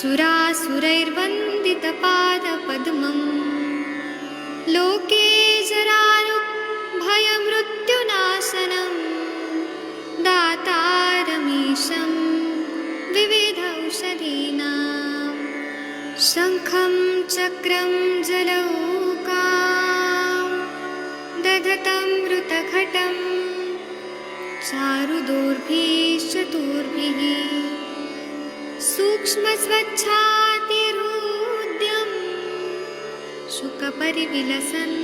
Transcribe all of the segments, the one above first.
सुरासुरैर्वन्दितपादपद्मम् लोके जराभयमृत्युनाशनं दातारमीशं विविधौषधीनां शङ्खं चक्रं जलौकां दधतं मृतघटं चारुदोर्भिश्चतुर्भिः सूक्ष्मस्वच्छातिरुद्यम् शुकपरिविलसन्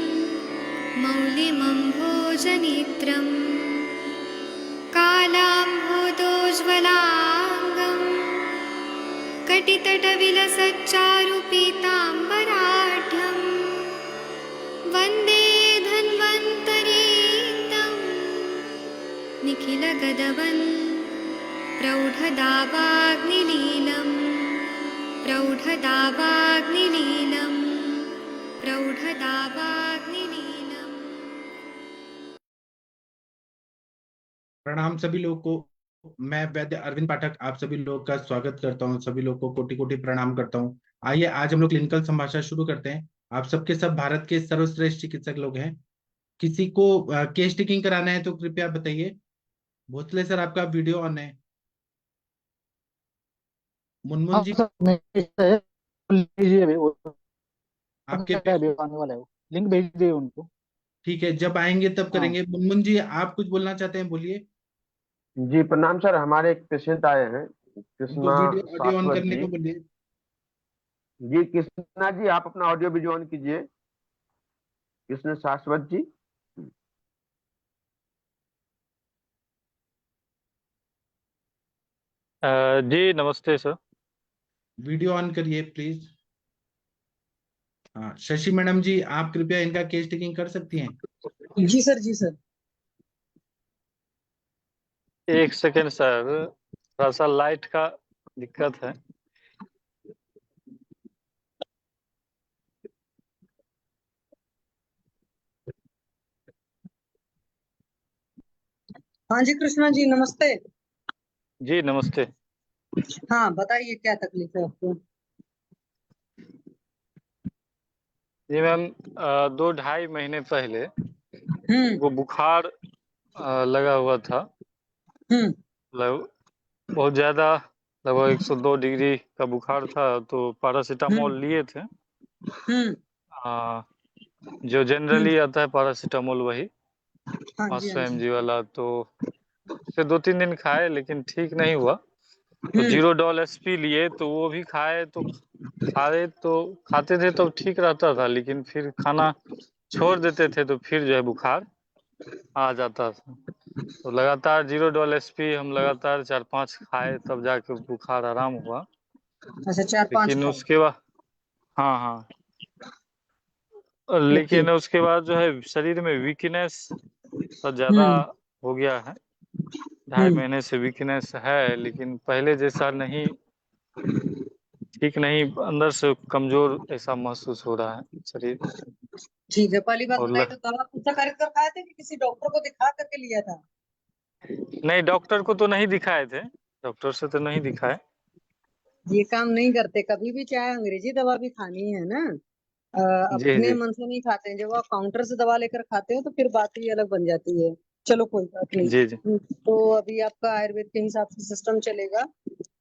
मौलिमम्भोजनेत्रम् कालाम्भोदोज्ज्वलाङ्गं कटितटविलसच्चारुपीताम्बराढ्यं वन्दे धन्वन्तरीतं निखिलगदवन् प्रौढदावाग्निलीलम् प्रौढदावाग्निलीलम् प्रौढदावाग्निलीलम्। प्रणाम सभी लोगों को। मैं वैद्य अरविंद पाठक आप सभी लोगों का स्वागत करता हूं। सभी लोगों को कोटि कोटि प्रणाम करता हूं। आइए आज हम लोग क्लिनिकल संभाषण शुरू करते हैं। आप सबके सब भारत के सर्वश्रेष्ठ चिकित्सक लोग हैं। किसी को केस टेकिंग कराना है तो कृपया बताइए। भोसले सर आपका वीडियो ऑन है। मुनमुन जी आपके आने वाला है, लिंक भेज दिए उनको। ठीक है, जब आएंगे तब करेंगे। मुनमुन जी आप कुछ बोलना चाहते हैं, बोलिए। जी प्रणाम सर, हमारे एक पेशेंट आए हैं उनको कृष्णा वीडियो ऑडियो ऑन शाश्वत करने जी। को बोलिए। जी कृष्णा जी, आप अपना ऑडियो वीडियो ऑन कीजिए। कृष्ण शाश्वत जी। जी नमस्ते सर। वीडियो ऑन करिए प्लीज। हाँ, शशि मैडम जी आप कृपया इनका केस टेकिंग कर सकती हैं। जी सर, जी सर। एक सेकेंड सर, थोड़ा सा लाइट का दिक्कत है। हाँ जी कृष्णा जी नमस्ते। जी नमस्ते। हाँ बताइए क्या तकलीफ है आपको। जी मैम, 2-2.5 महीने पहले हम्म वो बुखार लगा हुआ था। हम्म बहुत ज्यादा, लगभग 102 डिग्री का बुखार था, तो पैरासीटामोल लिए थे। हम्म जो जनरली आता है पैरासीटामोल, वही हाँ जी 500 हाँ जी। mg वाला। तो उसे 2-3 दिन खाए लेकिन ठीक नहीं हुआ। तो हम्म 0 SP लिए, तो वो भी खाए, तो खाते थे तो ठीक रहता था, लेकिन फिर खाना छोड़ देते थे तो फिर जो है बुखार आ जाता था। तो लगातार 0 SP हम लगातार 4-5 खाए, तब जाके बुखार आराम हुआ। अच्छा 4-5 लेकिन खाओ। उसके बाद हाँ, ओके। लेकिन उसके बाद जो है शरीर में वीकनेस तो ज्यादा हम्म हो गया है। 2.5 हम्म महीने से वीकनेस है, लेकिन पहले जैसा नहीं, ठीक नहीं, अंदर से कमजोर ऐसा महसूस हो रहा है शरीर। ठीक है, पहली बात और बताइए, तो दवा खुद से खरीद कर खाए थे कि किसी डॉक्टर को दिखा करके लिया था। नहीं, डॉक्टर को तो नहीं दिखाए थे, डॉक्टर से तो नहीं दिखाए। ये काम नहीं करते कभी भी, चाहे अंग्रेजी दवा भी खानी है ना, जी अपने जी मन से नहीं खाते हैं। जब आप काउंटर से दवा लेकर खाते हो तो फिर बात ही अलग बन जाती है। चलो कोई बात नहीं। जी जी। तो अभी आपका आयुर्वेद के हिसाब से सिस्टम चलेगा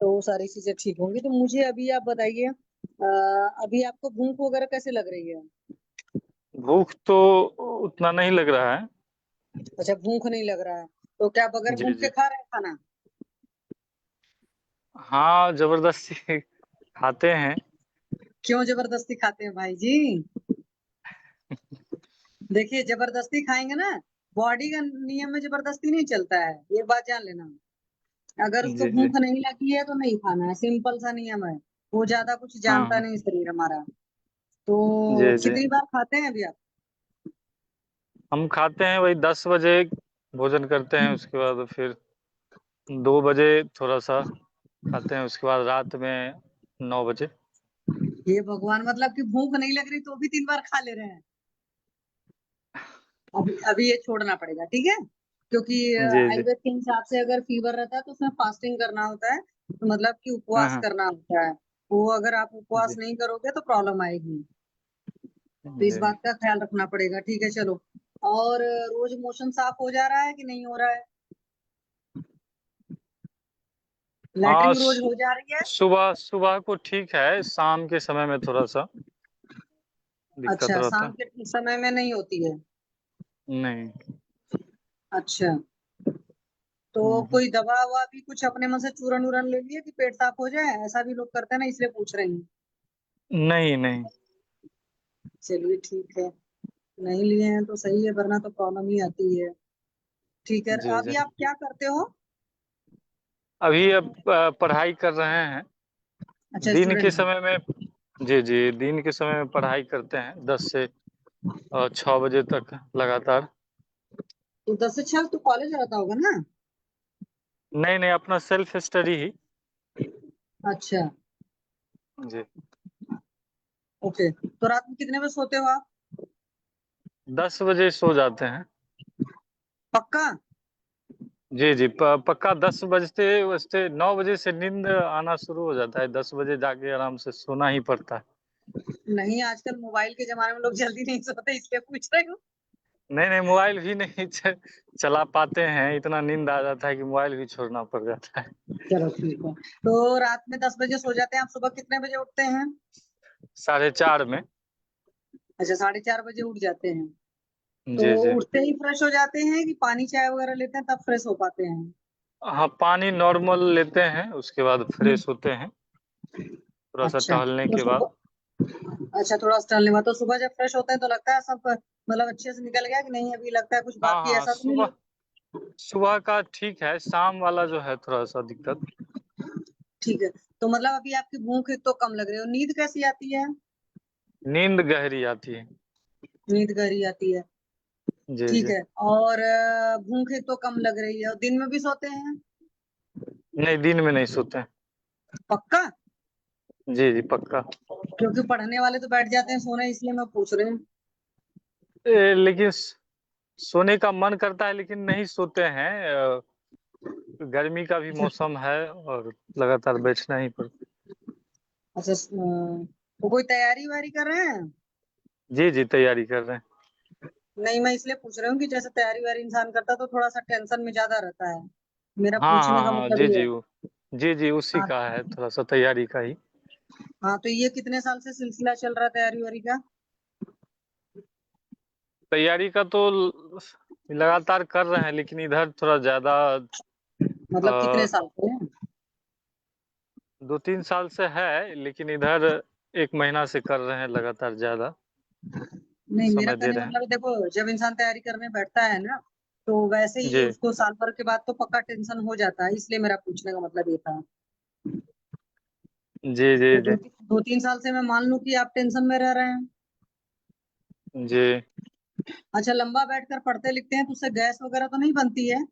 तो सारी चीजें ठीक होंगी। तो मुझे अभी आप बताइए, अभी आपको भूख वगैरह कैसे लग रही है। भूख तो उतना नहीं लग रहा है। अच्छा भूख नहीं लग रहा है, तो क्या बगैर जी भूख के जी। खा रहे हैं खाना। हाँ, जबरदस्ती खाते हैं। क्यों जबरदस्ती खाते हैं भाई जी। देखिए जबरदस्ती खाएंगे ना, बॉडी का नियम में जबरदस्ती नहीं चलता है, ये बात जान लेना। अगर उसको जी जी भूख नहीं लगी है तो नहीं खाना है, सिंपल सा नियम है। वो ज्यादा कुछ जानता हाँ नहीं शरीर हमारा। तो जी जी। कितनी बार खाते हैं अभी आप। हम खाते हैं वही 10 बजे भोजन करते हैं, उसके बाद फिर 2 बजे थोड़ा सा खाते हैं, उसके बाद रात में 9 बजे। ये भगवान, मतलब कि भूख नहीं लग रही तो भी 3 बार खा ले रहे हैं। अभी अभी ये छोड़ना पड़ेगा, ठीक है। क्योंकि जी जी। आयुर्वेद के हिसाब से अगर फीवर रहता है तो उसमें फास्टिंग करना होता है, तो मतलब कि हाँ उपवास हाँ। करना होता है। वो अगर आप उपवास जी नहीं करोगे तो प्रॉब्लम आएगी, तो इस जी। बात का ख्याल रखना पड़ेगा। ठीक है, चलो। और रोज मोशन साफ हो जा रहा है कि नहीं हो रहा है? हाँ, लैट्रिन रोज हो जा रही है? सुबह सुबह को ठीक है, शाम के समय में थोड़ा सा दिक्कत अच्छा, रहता शाम के समय में नहीं होती है? है। नहीं। अच्छा, तो कोई दवा ववा भी कुछ अपने मन से चूरन उरन ले लिए कि पेट साफ हो जाए? ऐसा भी लोग करते हैं ना, इसलिए पूछ रही हूँ। नहीं नहीं। चलिए ठीक है, नहीं लिए हैं तो सही है, वरना तो प्रॉब्लम ही आती है। ठीक है, जी जी। अभी आप क्या करते हो? अभी अब पढ़ाई कर रहे हैं। अच्छा, दिन के स्टूडेंट हो। समय में, जी जी, दिन के समय में पढ़ाई करते हैं 10 से 6 बजे तक लगातार। तो 10 से 6 तो कॉलेज रहता होगा ना? नहीं नहीं, अपना सेल्फ स्टडी ही। अच्छा, जी। ओके। तो रात में कितने बजे सोते हो आप? 10 बजे सो जाते हैं। पक्का? जी जी, पक्का 10 बजते बजते 9 बजे से नींद आना शुरू हो जाता है, 10 बजे जाके आराम से सोना ही पड़ता है। नहीं, आजकल मोबाइल के जमाने में लोग जल्दी नहीं सोते, इसलिए पूछ रही हूँ। नहीं नहीं, मोबाइल भी नहीं चला पाते हैं, इतना नींद आ जाता है कि मोबाइल भी छोड़ना पड़ जाता है। चलो ठीक है, तो रात में 10 बजे सो जाते हैं आप, सुबह कितने बजे उठते हैं? 4:30 में। अच्छा, 4:30 बजे उठ जाते हैं। तो जी जी। उठते ही फ्रेश हो जाते हैं कि पानी चाय वगैरह लेते हैं तब फ्रेश हो पाते हैं? हाँ, पानी नॉर्मल लेते हैं, उसके बाद हम्म, फ्रेश होते हैं थोड़ा सा अच्छा। टहलने तो के बाद। अच्छा, थोड़ा सा टहलने बाद तो सुबह जब फ्रेश होते हैं तो लगता है सब मतलब अच्छे से निकल गया कि नहीं, अभी लगता है कुछ हाँ बाकी, हाँ, ऐसा तो नहीं? सुबह सुबह का ठीक है, शाम वाला जो है थोड़ा सा दिक्कत। ठीक है, तो मतलब अभी आपकी भूख एक तो कम लग रही है, और नींद कैसी आती है? नींद गहरी आती है। नींद गहरी आती है, जी ठीक जी। है। और भूख एक तो कम लग रही है, और दिन में भी सोते हैं? नहीं, दिन में नहीं सोते हैं। पक्का? जी जी, पक्का। क्योंकि पढ़ने वाले तो बैठ जाते हैं सोने, इसलिए मैं पूछ रही हूँ। लेकिन सोने का मन करता है लेकिन नहीं सोते हैं। गर्मी का भी मौसम है और लगातार बैठना ही पड़ता अच्छा, तो कोई तैयारी वारी कर रहे हैं? है। जी जी, तैयारी कर रहे हैं। नहीं, मैं इसलिए पूछ रही हूँ कि जैसे तैयारी वारी इंसान करता है तो थोड़ा सा टेंशन में ज्यादा रहता है। मेरा हाँ पूछने हाँ का हाँ, मतलब जी ये जी है। जी जी, उसी हाँ। का है, थोड़ा सा तैयारी का ही। हाँ, तो ये कितने साल से सिलसिला चल रहा है तैयारी वारी का? तैयारी का तो लगातार कर रहे हैं, लेकिन इधर थोड़ा ज्यादा मतलब कितने साल से? 2-3 साल से है, लेकिन इधर 1 महीना से कर रहे हैं लगातार, ज्यादा नहीं, मेरा समय दे कहने का रहे हैं। मतलब है, देखो जब इंसान तैयारी करने बैठता है ना, तो वैसे ही जी उसको साल भर के बाद तो पक्का टेंशन हो जाता है, इसलिए मेरा पूछने का मतलब ये था। जी जी तो जी 2-3 साल से मैं मान लूं कि आप टेंशन में रह रहे हैं। जी। अच्छा, लंबा बैठकर पढ़ते लिखते हैं तो उससे गैस वगैरह तो नहीं बनती है?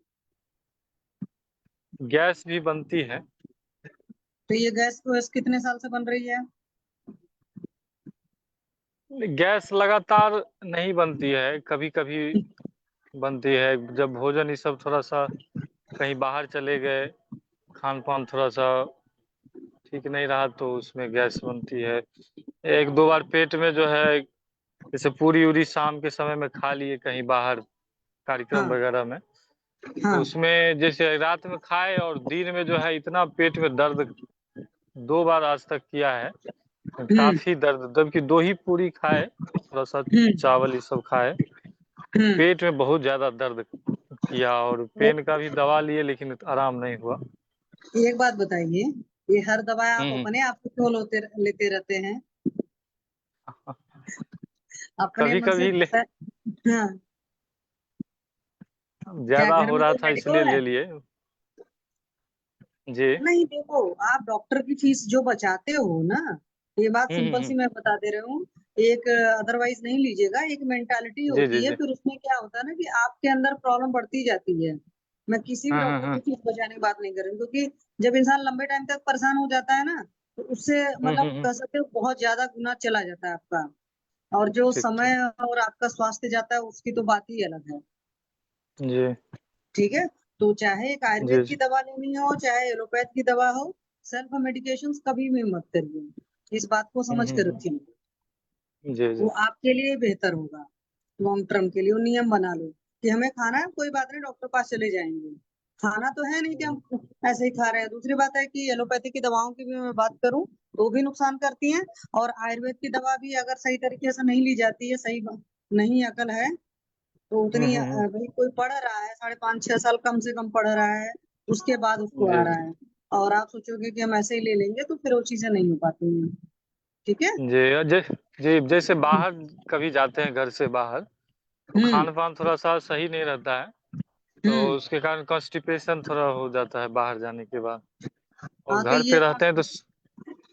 गैस भी बनती है। तो ये गैस को कितने साल से बन रही है? गैस लगातार नहीं बनती है, कभी कभी बनती है, जब भोजन ये सब थोड़ा सा कहीं बाहर चले गए, खान पान थोड़ा सा ठीक नहीं रहा तो उसमें गैस बनती है। 1-2 बार पेट में जो है, जैसे पूरी उरी शाम के समय में खा लिए कहीं बाहर कार्यक्रम हाँ, वगैरह में, तो हाँ। उसमें जैसे रात में खाए और दिन में जो है इतना पेट में दर्द 2 बार आज तक किया है, हम्म, काफी दर्द, जबकि 2 ही पूरी खाए, थोड़ा सा हम्म, चावल ये सब खाए, हम्म। पेट में बहुत ज्यादा दर्द किया और पेन का भी दवा लिए लेकिन आराम नहीं हुआ। एक बात बताइए, ये हर दवा आप हम्म। अपने आप से क्यों लेते रहते हैं? अपने कभी मन से कभी ले, हाँ। क्या ज्यादा घर हो में रहा कोई था इसलिए मेडिको है? ले लिए। जी। नहीं, देखो, आप डॉक्टर की फीस जो बचाते हो ना, ये बात सिंपल सी हम्म। मैं बता दे रही हूँ। एक अदरवाइज नहीं लीजिएगा, एक मेंटालिटी जी जी होती है, जी। फिर उसमें क्या होता है ना कि आपके अंदर प्रॉब्लम बढ़ती जाती है। मैं किसी भी डॉक्टर की हाँ। फीस बचाने की बात नहीं कर रही हूँ, क्योंकि जब इंसान लंबे टाइम तक परेशान हो जाता है ना, तो उससे मतलब हम्म। कह सकते हो बहुत ज्यादा गुना चला जाता है आपका। और जो ठीक ठीक। समय और आपका स्वास्थ्य जाता है उसकी तो बात ही अलग है। जी ठीक है, तो चाहे एक जी आयुर्वेद की जी। दवा लेनी हो चाहे एलोपैथ की दवा हो, सेल्फ मेडिकेशन कभी भी मत करिए, इस बात को समझ कर रखिए। जी वो जी आपके लिए बेहतर होगा लॉन्ग टर्म के लिए। वो नियम बना लो कि हमें खाना है, कोई बात नहीं, डॉक्टर पास चले जाएंगे। खाना तो है नहीं कि हम ऐसे ही खा रहे हैं। दूसरी बात है कि एलोपैथी की दवाओं की भी मैं बात करूं तो भी नुकसान करती हैं, और आयुर्वेद की दवा भी अगर सही तरीके से नहीं ली जाती है, सही नहीं अकल है तो उतनी भाई कोई पढ़ रहा है 5.5-6 साल कम से कम पढ़ रहा है, उसके बाद उसको जी आ रहा है, और आप सोचोगे कि हम ऐसे ही ले लेंगे तो फिर वो चीजें नहीं हो पाती हैं। ठीक है। जी जी जैसे बाहर कभी जाते हैं घर से बाहर, तो हम्म खान पान थोड़ा सा सही नहीं रहता है, तो हम्म। उसके कारण कॉन्स्टिपेशन थोड़ा हो जाता है बाहर जाने के बाद। और हाँ तो घर ये पे आप रहते हैं तो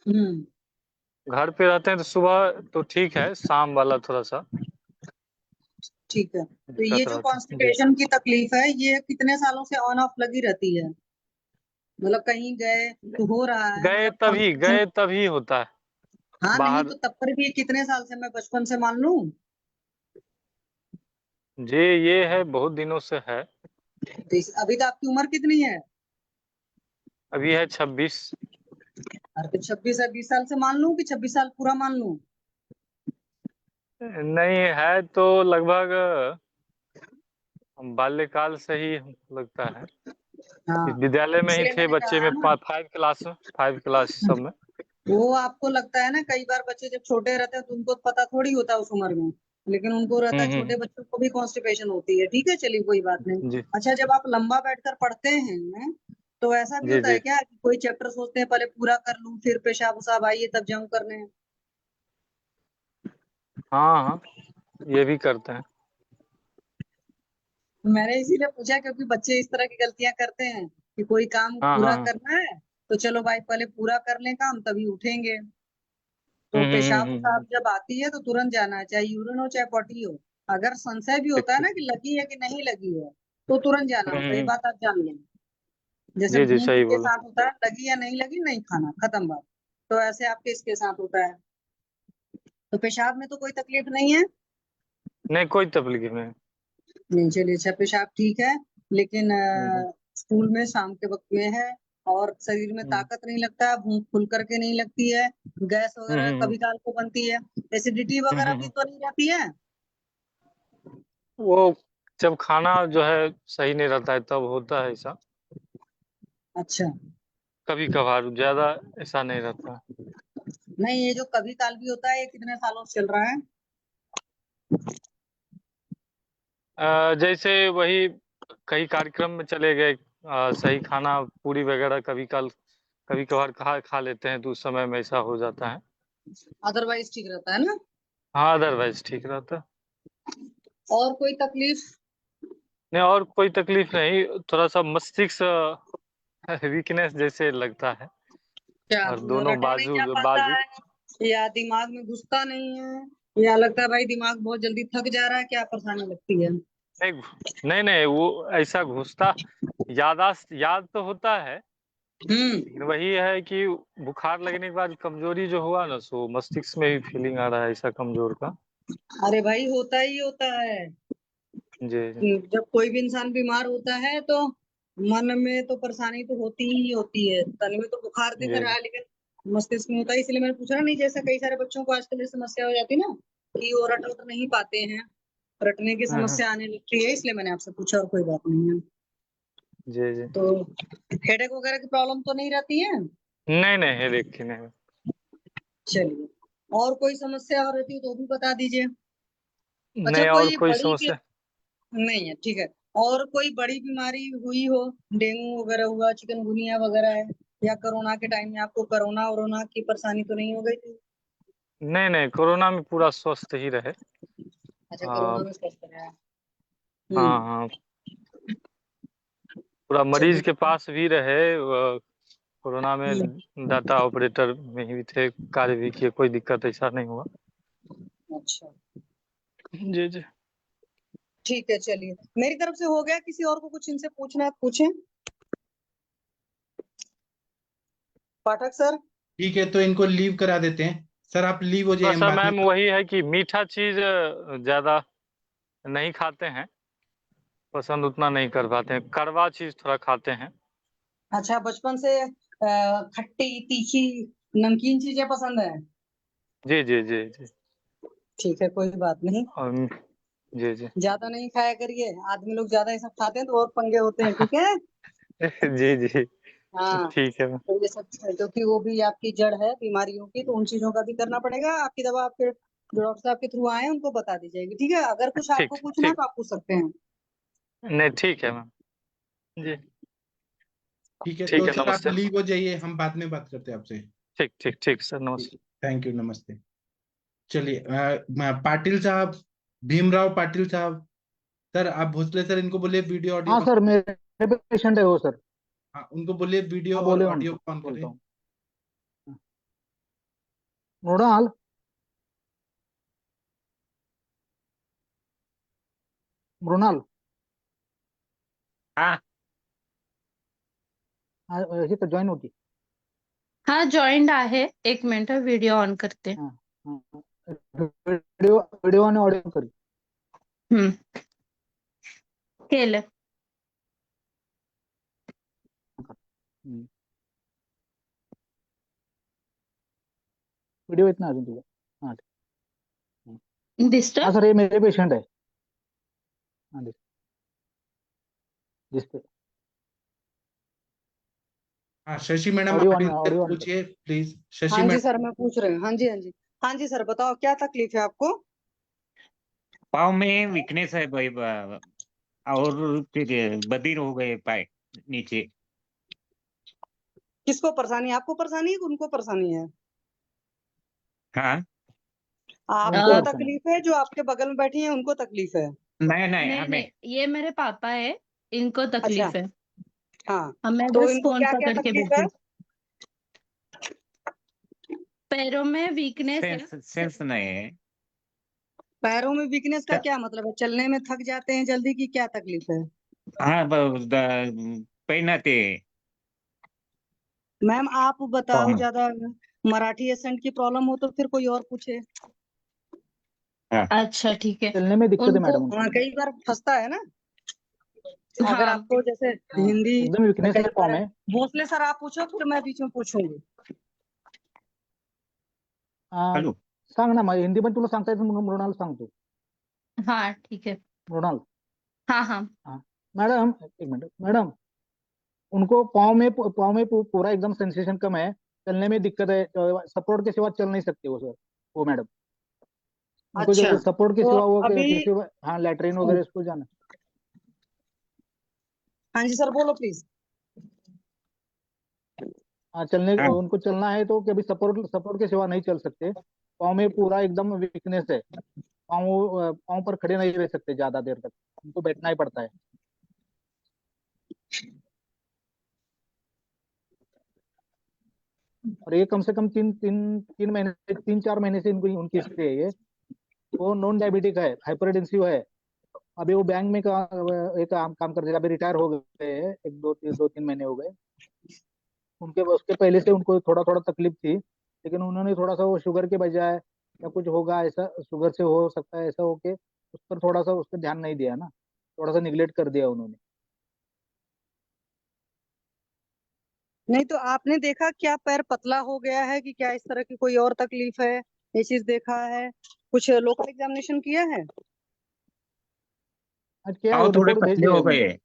हम्म घर पे रहते हैं तो सुबह तो ठीक है, शाम वाला थोड़ा सा ठीक है। तो ये दिक्कत जो रहता है। जी कॉन्स्टिपेशन की तकलीफ है ये कितने सालों से ऑन ऑफ लगी रहती है? मतलब कहीं गए तो हो रहा है, मतलब कॉन्स्टिपेशन? गए तभी होता है हाँ नहीं बाहर। तो तब पर भी कितने साल से, मैं बचपन से मान लूं? जी ये है, बहुत दिनों से है। तो अभी तो आपकी उम्र कितनी है? अभी है 26। अरे तो 26 है, 20 साल से मान लूं कि 26 साल पूरा मान लूं? नहीं है तो लगभग बाल्यकाल से ही लगता है। हाँ विद्यालय में ही इसलिए थे मैंने बच्चे कहा में, ना। 5 क्लास सब में। वो आपको लगता है ना, कई बार बच्चे जब छोटे रहते हैं तो उनको पता थोड़ी होता है उस उम्र में, लेकिन उनको रहता है, छोटे हम्म। बच्चों को भी कॉन्स्टिपेशन होती है। ठीक है चलिए कोई बात नहीं। जी अच्छा जब आप लंबा बैठकर पढ़ते हैं तो ऐसा भी जी होता जी है क्या कि कोई चैप्टर सोचते हैं पहले पूरा कर लूं फिर पेशाब वसाब आइए तब जाऊं करने? हाँ हाँ, ये भी करते हैं। मैंने इसीलिए पूछा क्योंकि बच्चे इस तरह की गलतियां करते हैं कि कोई काम हाँ पूरा हाँ। करना है तो चलो भाई पहले पूरा कर लें काम तभी उठेंगे। तो पेशाब वसाब हम्म। जब आती है तो तुरंत जाना है, चाहे यूरिन हो चाहे पॉटी हो। अगर संशय भी होता है ना कि लगी है कि नहीं लगी है तो तुरंत जाना होता है, ये हम्म। बात आप जान लें। जैसे जी जी भूख सही के बोला। साथ होता है, लगी या नहीं लगी नहीं खाना, खत्म बात। तो ऐसे आपके इसके साथ होता है। तो पेशाब में तो कोई तकलीफ नहीं है? नहीं, कोई तकलीफ नहीं। नहीं चलिए अच्छा, पेशाब ठीक है। लेकिन हम्म स्कूल में शाम के वक्त में है, और शरीर में हम्म ताकत नहीं लगता है, भूख खुल करके नहीं लगती है, गैस वगैरह हम्म कभी काल को बनती है, एसिडिटी वगैरह भी हम्म। तो नहीं रहती है? वो जब खाना जो है सही नहीं रहता है तब होता है ऐसा। अच्छा। कभी कभार, ज्यादा ऐसा नहीं रहता। नहीं ये जो कभी काल भी होता है ये कितने सालों से चल रहा है? जैसे वही कई कार्यक्रम में चले गए, सही खाना पूरी वगैरह कभी कभार खा लेते हैं तो उस समय में ऐसा हो जाता है। अदरवाइज ठीक रहता है ना? हाँ, अदरवाइज ठीक रहता है। और कोई तकलीफ? नहीं, और कोई तकलीफ नहीं, थोड़ा सा मस्तिष्क वीकनेस जैसे लगता है। क्या और दोनों रटा नहीं जा बाजू पाता बाजू है, या दिमाग में घुसता नहीं है, या लगता है भाई दिमाग बहुत जल्दी थक जा रहा है, क्या परेशानी लगती है? नहीं नहीं नहीं, वो ऐसा घुसता, यादाश्त याद तो होता है, हम्म। लेकिन वही है कि बुखार लगने के बाद कमजोरी जो हुआ ना, सो मस्तिष्क में भी फीलिंग आ रहा है ऐसा कमजोर का। अरे भाई होता ही होता है। जी जी जब कोई भी इंसान बीमार होता है तो मन में तो परेशानी तो होती ही होती है, तन में तो बुखार दिख जी रहा जी है लेकिन मस्तिष्क में होता है। इसलिए मैंने पूछा नहीं, जैसे कई सारे बच्चों को आजकल ये समस्या हो जाती है ना कि वो रट उट नहीं पाते हैं, रटने की हाँ हाँ। समस्या आने लगती है, इसलिए मैंने आपसे पूछा, और कोई बात नहीं है। जी जी। तो हेडेक वगैरह की प्रॉब्लम तो नहीं रहती है? नहीं नहीं, हेडेक की नहीं। चलिए, और कोई समस्या हो रहती है तो भी बता दीजिए। अच्छा नहीं, और कोई कोई बड़ी समस्या। नहीं है, ठीक है। और कोई बड़ी बीमारी हुई हो, डेंगू वगैरह हुआ, चिकनगुनिया वगैरह है, या कोरोना के टाइम में आपको कोरोना वरोना की परेशानी तो नहीं हो गई थी? नहीं नहीं, कोरोना में पूरा स्वस्थ ही रहे। अच्छा आ, कोरोना में स्वस्थ रहा है। हाँ हम्म। हाँ, पूरा मरीज चलिए। के पास भी रहे। कोरोना हम्म। में डाटा ऑपरेटर में ही थे, कार्य भी किए, कोई दिक्कत ऐसा नहीं हुआ। अच्छा जी जी। ठीक है चलिए, मेरी तरफ से हो गया। किसी और को कुछ इनसे पूछना है तो पूछें। पाठक सर। ठीक है, तो इनको लीव करा देते हैं। सर आप लीव हो थोड़ा जाइए, हम सा बाद में। मैम वही है कि मीठा चीज ज्यादा नहीं खाते हैं, पसंद उतना नहीं कर पाते हैं, कड़वा चीज थोड़ा खाते हैं। अच्छा बचपन से खट्टी तीखी नमकीन चीजें पसंद है? जी जी जी जी। ठीक है, कोई बात नहीं, और जी जी ज्यादा नहीं खाया करिए, आदमी लोग ज्यादा ये सब खाते हैं तो और पंगे होते हैं, ठीक है? जी जी। हाँ, ठीक है मैम। तो ये सब क्योंकि वो भी आपकी जड़ है बीमारियों की, तो उन चीजों का भी करना पड़ेगा। आपकी दवा आपके जो डॉक्टर साहब के थ्रू आए हैं उनको बता दी जाएगी, ठीक है? अगर कुछ आपको ठीक पूछना है ठीक। तो आप पूछ सकते हैं। नहीं ठीक है मैम। जी ठीक है, ठीक तो है, सर आप नमस्ते। लीव हो जाइए, हम बाद में बात करते हैं आपसे। ठीक ठीक ठीक सर, नमस्ते। थैंक यू, नमस्ते। चलिए, पाटिल साहब, भीमराव पाटिल साहब, सर आप भोसले सर, इनको बोलिए वीडियो हाँ ऑडियो, सर, मेरे पेशेंट है वो सर। हाँ उनको बोलिए वीडियो हाँ और बोले ऑडियो उनको, ऑन बोलता करें। हूँ। मृणाल, मृणाल, हाँ हे तर जॉईन होती. हाँ जॉईंट आहे. एक मिनिट व्हिडिओ ऑन करते. हाँ, हाँ. व्हिडिओ व्हिडिओ आणि ऑडिओ करी. हम्म केलं. हम्म. व्हिडिओ येत नाही अजून तुझा. हाँ ठीक. हाँ दिसतोय. सर, ये मेरे पेशेंट है. हाँ दिसते. हाँ Shashi madam, audio Patil on, से ऑडिओ ऑन कर. पूछिए प्लीज। शशि हाँ जी मैडम, सर, मैं पूछ रही हूँ। हाँ जी, हाँ जी, हाँ जी सर, बताओ क्या तकलीफ है आपको? पाँव में वीकनेस है भाई और फिर बधिर हो गए पाए नीचे. किसको परेशानी है? आपको परेशानी है कि उनको परेशानी है? हाँ उनको आपको परेशानी. तकलीफ है, जो आपके बगल में बैठी है उनको तकलीफ है? नहीं नहीं नहीं हमें. नहीं, ये मेरे पापा है, इनको अच्छा, तकलीफ है। हाँ, अब मैं तो बस इनको फोन क्या क्या पकड़ के तकलीफ बैठी है? हूँ। पैरों में वीकनेस है। सेंस नहीं है. पैरों में वीकनेस का च- क्या मतलब है? चलने में थक जाते हैं जल्दी की क्या तकलीफ है? हाँ पहनाते मैम आप पाँव बताओ, में. ज्यादा मराठी एसेंट की प्रॉब्लम हो तो फिर कोई और पूछे। हाँ अच्छा ठीक है। चलने में दिक्कत है उनको मैडम उनको. हाँ, कई बार फंसता है ना, अगर हाँ आपको जैसे हाँ, हिंदी एकदम वीकनेस कई है पाँव बार। में. भोसले सर आप पूछो, फिर मैं बीच में पूछूंगी। हेलो. सांग ना, हिंदी पण तुला सांगता येतं म्हणून मृणाल सांगतो. हाँ ठीक है। मृणाल. हाँ हाँ हाँ मैडम, एक मिनट मैडम. उनको पाँव में पूरा एकदम सेंसेशन कम है. चलने में दिक्कत है, सपोर्ट के सिवा चल नहीं सकते वो सर, वो मैडम. उनको अच्छा, जो सपोर्ट के तो सिवा वो अभी किसी, हाँ लैट्रिन वगैरह इसको जाना. हाँ जी सर, बोलो प्लीज। हाँ चलने, हाँ उनको चलना है तो कभी सपोर्ट सपोर्ट के सिवा नहीं चल सकते. पाँव में पूरा एकदम वीकनेस है. पाँव पाँव पर खड़े नहीं रह सकते ज्यादा देर तक, उनको बैठना ही पड़ता है. और ये कम से कम 3 महीने 3-4 महीने से इनको उनकी हिस्ट्री है ये. वो नॉन डायबिटिक है, हाइपरटेंसिव है. अभी वो बैंक में एक काम करते थे, अभी रिटायर हो गए हैं, 2-3 महीने हो गए उनके. उसके पहले से उनको थोड़ा थोड़ा तकलीफ थी, लेकिन उन्होंने थोड़ा सा वो शुगर के बजाय, या कुछ होगा ऐसा, शुगर से हो सकता है ऐसा होके, उस पर थोड़ा सा उस पर ध्यान नहीं दिया ना, थोड़ा सा निगलेक्ट कर दिया उन्होंने. नहीं तो आपने देखा क्या पैर पतला हो गया है कि क्या इस तरह की कोई और तकलीफ है? ये चीज देखा है? कुछ लोकल एग्जामिनेशन किया है? आज क्या है, पाँव वो थोड़े रिपोर्ट भेज पतले दिया है हो उन्होंने. गए.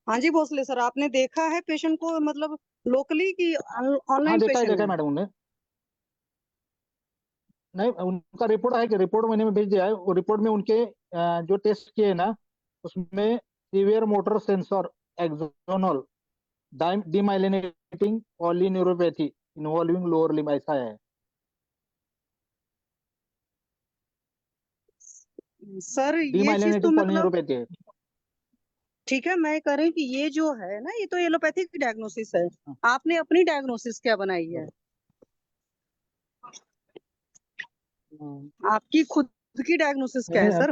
हाँ जी भोसले सर, आपने देखा है पेशेंट को, मतलब लोकली की हाँ ऑनलाइन देखा पेशेंट है है? मैडम उन्हें. नहीं, उनका रिपोर्ट है कि रिपोर्ट मैंने भेज दिया है. वो रिपोर्ट में उनके जो टेस्ट किए हैं ना, उसमें severe motor sensor axonal demyelinating polyneuropathy involving lower limb ऐसा है. सर ये चीज तो डीमाइलिनेटिंग मतलब पॉलीन्यूरोपैथी है. ठीक है, मैं कह रही हूँ कि ये जो है ना, ये तो एलोपैथिक की डायग्नोसिस है। हाँ, आपने अपनी डायग्नोसिस क्या बनाई है? आपकी खुद की डायग्नोसिस क्या है मैंने सर?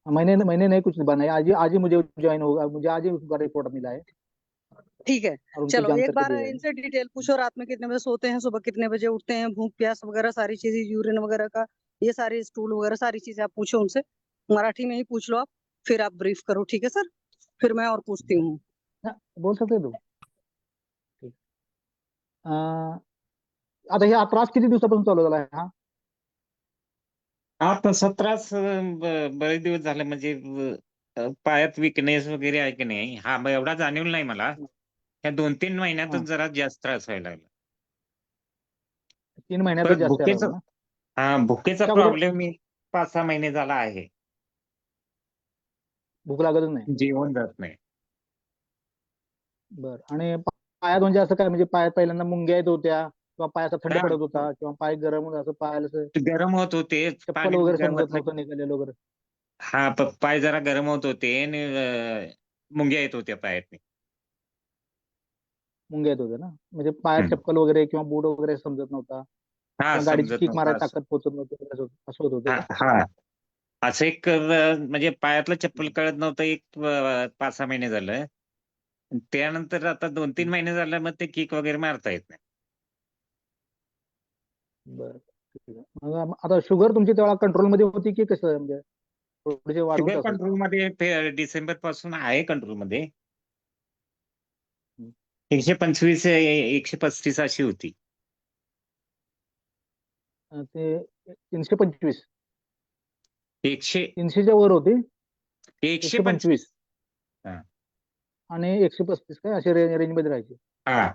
मैंने मैंने नहीं कुछ बनाया. आज ही मुझे ज्वाइन होगा, मुझे आज ही उसका रिपोर्ट मिला है ठीक है, और उनको चलो जान एक करके बार दिया है. इनसे डिटेल पूछो, रात में कितने बजे सोते हैं, सुबह कितने बजे उठते हैं, भूख प्यास वगैरह सारी चीजें, यूरिन वगैरह का, ये सारी स्टूल वगैरह सारी चीजें आप पूछो उनसे। मराठी में ही पूछ लो आप, फिर आप ब्रीफ करो, ठीक है सर? फिर मैं और पूछती हूँ। हा, बोल सकते तू. ठीक. अं, आता हे त्रास किती दिवसापासून चालू झाला आहे हा? हा तसा त्रास बरेच दिवस झाले म्हणजे पायात विकनेस वगैरे आहे की नाही हा एवढा जाणीवला नाही मला. ह्या 2-3 महिन्यातच जरा जास्त त्रास व्हायला लागला. 3 महिन्यातच परत जास्त यायला भुकेचा लागला ना? भुकेचा त्या अगोदर प्रॉब्लेम मी 5-6 महिने झाला आहे. भूक लागतच नाही. जेवण जात नाही. बर. आणि पायात म्हणजे असं काय, म्हणजे पायात पहिल्यांदा मुंग्या येत होत्या किंवा पाय असा थंड हा, पडत होता किंवा पाय गरम होत, असं पायाला असं गरम होत होते चप्पल पाणी वगैरे समजत वरनं. नव्हतं निघालेलं वगैरे? हा पाय जरा गरम होत होते आणि मुंग्या येत होत्या पायात. मुंग्या येत होत्या ना, म्हणजे पायात चप्पल वगैरे किंवा बूट वगैरे समजत नव्हता हा किंवा गाडीची समजत किक नव्हतं मारायची असं. ताकद पोहोचत नव्हती, असं होत होतं हा का? हा असं एक म्हणजे पायातलं चप्पल कळत नव्हतं एक 5-6 महिने झालं. त्यानंतर आता 2-3 महिने झालं मग ते किक वगैरे मारता येत नाही. बरं, ठीक आहे. मग आता शुगर तुमची तेव्हा कंट्रोलमध्ये होती की कसं, म्हणजे थोडीशी वाढवून शुगर असेल? कंट्रोलमध्ये डिसेंबर पासून आहे कंट्रोलमध्ये. 125 135 अशी होती. ते 325 100 300च्या वर होती. 125. 125 हा. आणि 135 काय अशी रेंज मध्ये राहायची. हा.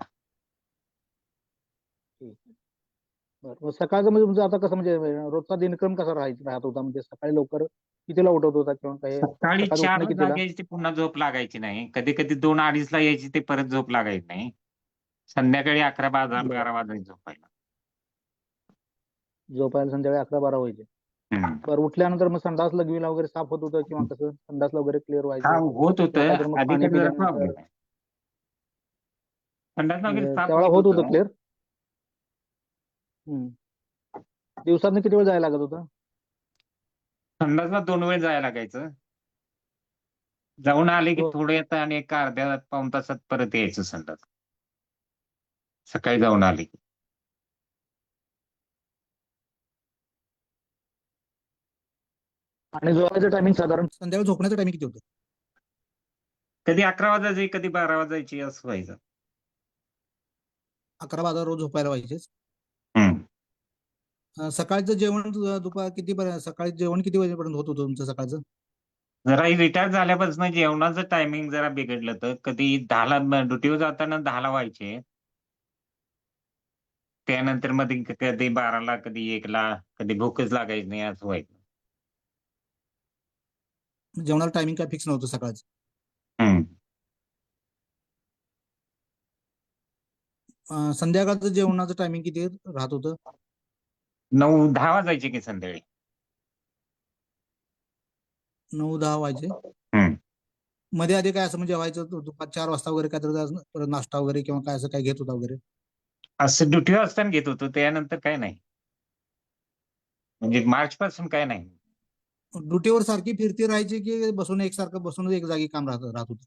ठीक आहे. बरं. मग सकाळचं म्हणजे तुमचं आता कसं, म्हणजे रोजचा दिनक्रम कसा राहत होता? म्हणजे सकाळी लवकर कितीला उठत होता किंवा काय? सकाळी सकाळी 4 उठणं ला कितीला? जाग यायची, पुन्हा झोप लागायची नाही. कधी-कधी 2-2:30 ला यायची, ते परत झोप लागायची नाही. संध्याकाळी 11-12 वाजायची झोपायला. झोपायला संध्याकाळी 11-12 व्हायचे. बरं. उठल्यानंतर मग संडास लघवीला वगैरे साफ होत होतं किंवा कसं, संडासला वगैरे क्लिअर हा व्हायचं होत किंवा होतं. काहीतरी मग पाणी अलीकडे जरा पिल्यानंतर प्रॉब्लेम आहे. संडास वगैरे म्हणजे साफ त्यावेळेला होत होत होतं होतं. क्लिअर? दिवसातनं किती वेळ जायला लागत होतं? संडासला 2 वेळ जायला लागायचं. जाऊन आले की दो- थोडं येतं आणि एक अर्ध्या पाऊण तासात परत यायचं संडास. सकाळी जाऊन आले की. आणि झोपायचं टायमिंग साधारण संध्याकाळी झोपण्याचं टायमिंग किती होतं? कधी 11 वाजायचे, कधी 12 वाजायचे असं व्हायचं. 11-12 रोज झोपायला व्हायचेच. हम्म. सकाळचं जेवण दुपार किती पर्यंत, सकाळी जेवण किती वाजेपर्यंत होत होतं तुमचं सकाळचं? जरा रिटायर झाल्यापासून जेवणाचं टायमिंग जरा बिघडलं होतं. कधी 10ला ड्युटीवर जाताना 10ला व्हायचे. त्यानंतर मध्ये कधी 12ला, कधी 1ला, कधी भूकच लागायची नाही असं व्हायचं. जेवणाला टायमिंग काय फिक्स नव्हतं सकाळचं? हम्म. संध्याकाळचं जेवणाचं टायमिंग किती राहत होतं? 9-10 वाजायचे की संध्याकाळी. 9-10 व्हायचे. हम्म. मध्ये आधी काय असं म्हणजे व्हायचं, दुपार 4 वाजता वगैरे काहीतरी परत नाश्ता वगैरे किंवा काय असं काय घेत होता वगैरे? असं ड्युटीवर असताना घेत होतो, त्यानंतर काय नाही. म्हणजे मार्च पासून काय नाही. ड्युटीवर सारखी फिरती राहायची की बसून एकसारखं बसून एक जागी काम राहत होतं?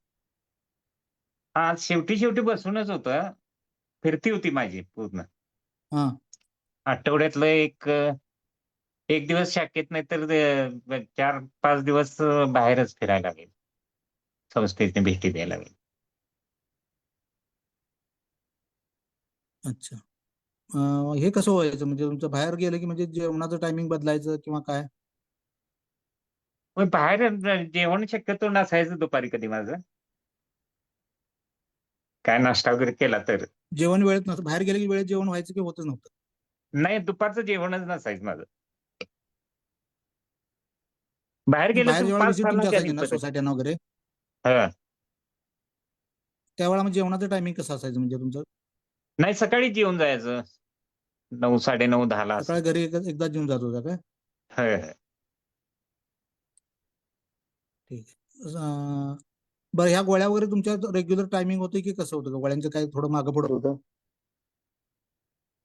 हा शेवटी बसूनच होतं. फिरती होती माझी पूर्ण. हा. आठवड्यातलं एक दिवस शाखेत, नाही तर 4-5 दिवस बाहेरच फिरायला लागेल. संस्थेने भेटी द्यायला लागेल. अच्छा. हे कसं व्हायचं, म्हणजे तुमचं बाहेर गेलं की म्हणजे जेवणाचं टायमिंग बदलायचं किंवा काय? मग बाहेर जेवण शक्यतो नसायचं दुपारी कधी माझं. काय नाश्ता वगैरे केला तर. जेवण वेळेत नव्हतं, बाहेर गेलं की वेळेत जेवण व्हायचं की होतच नव्हतं? नाही, दुपारचं जेवणच नसायचं माझं. बाहेर गेलं बाहेर तर जेव्हा 5-6 विजिट ला तुमची कधी असायची ना परत. सोसायट्यांना वगैरे, हा. त्यावेळेला मग जेवणाचं टायमिंग कसं असायचं म्हणजे तुमचं? नाही, सकाळी जेवून जायचं 9, 9:30, 10ला असं. सकाळी घरी एकदा जेवून जात होता काय? होय. ठीक आहे. बरं, ह्या गोळ्या वगैरे तुमच्या रेग्युलर टायमिंग होते की कसं होतं? गोळ्यांचं काय थोडं मागं पुढं होतं?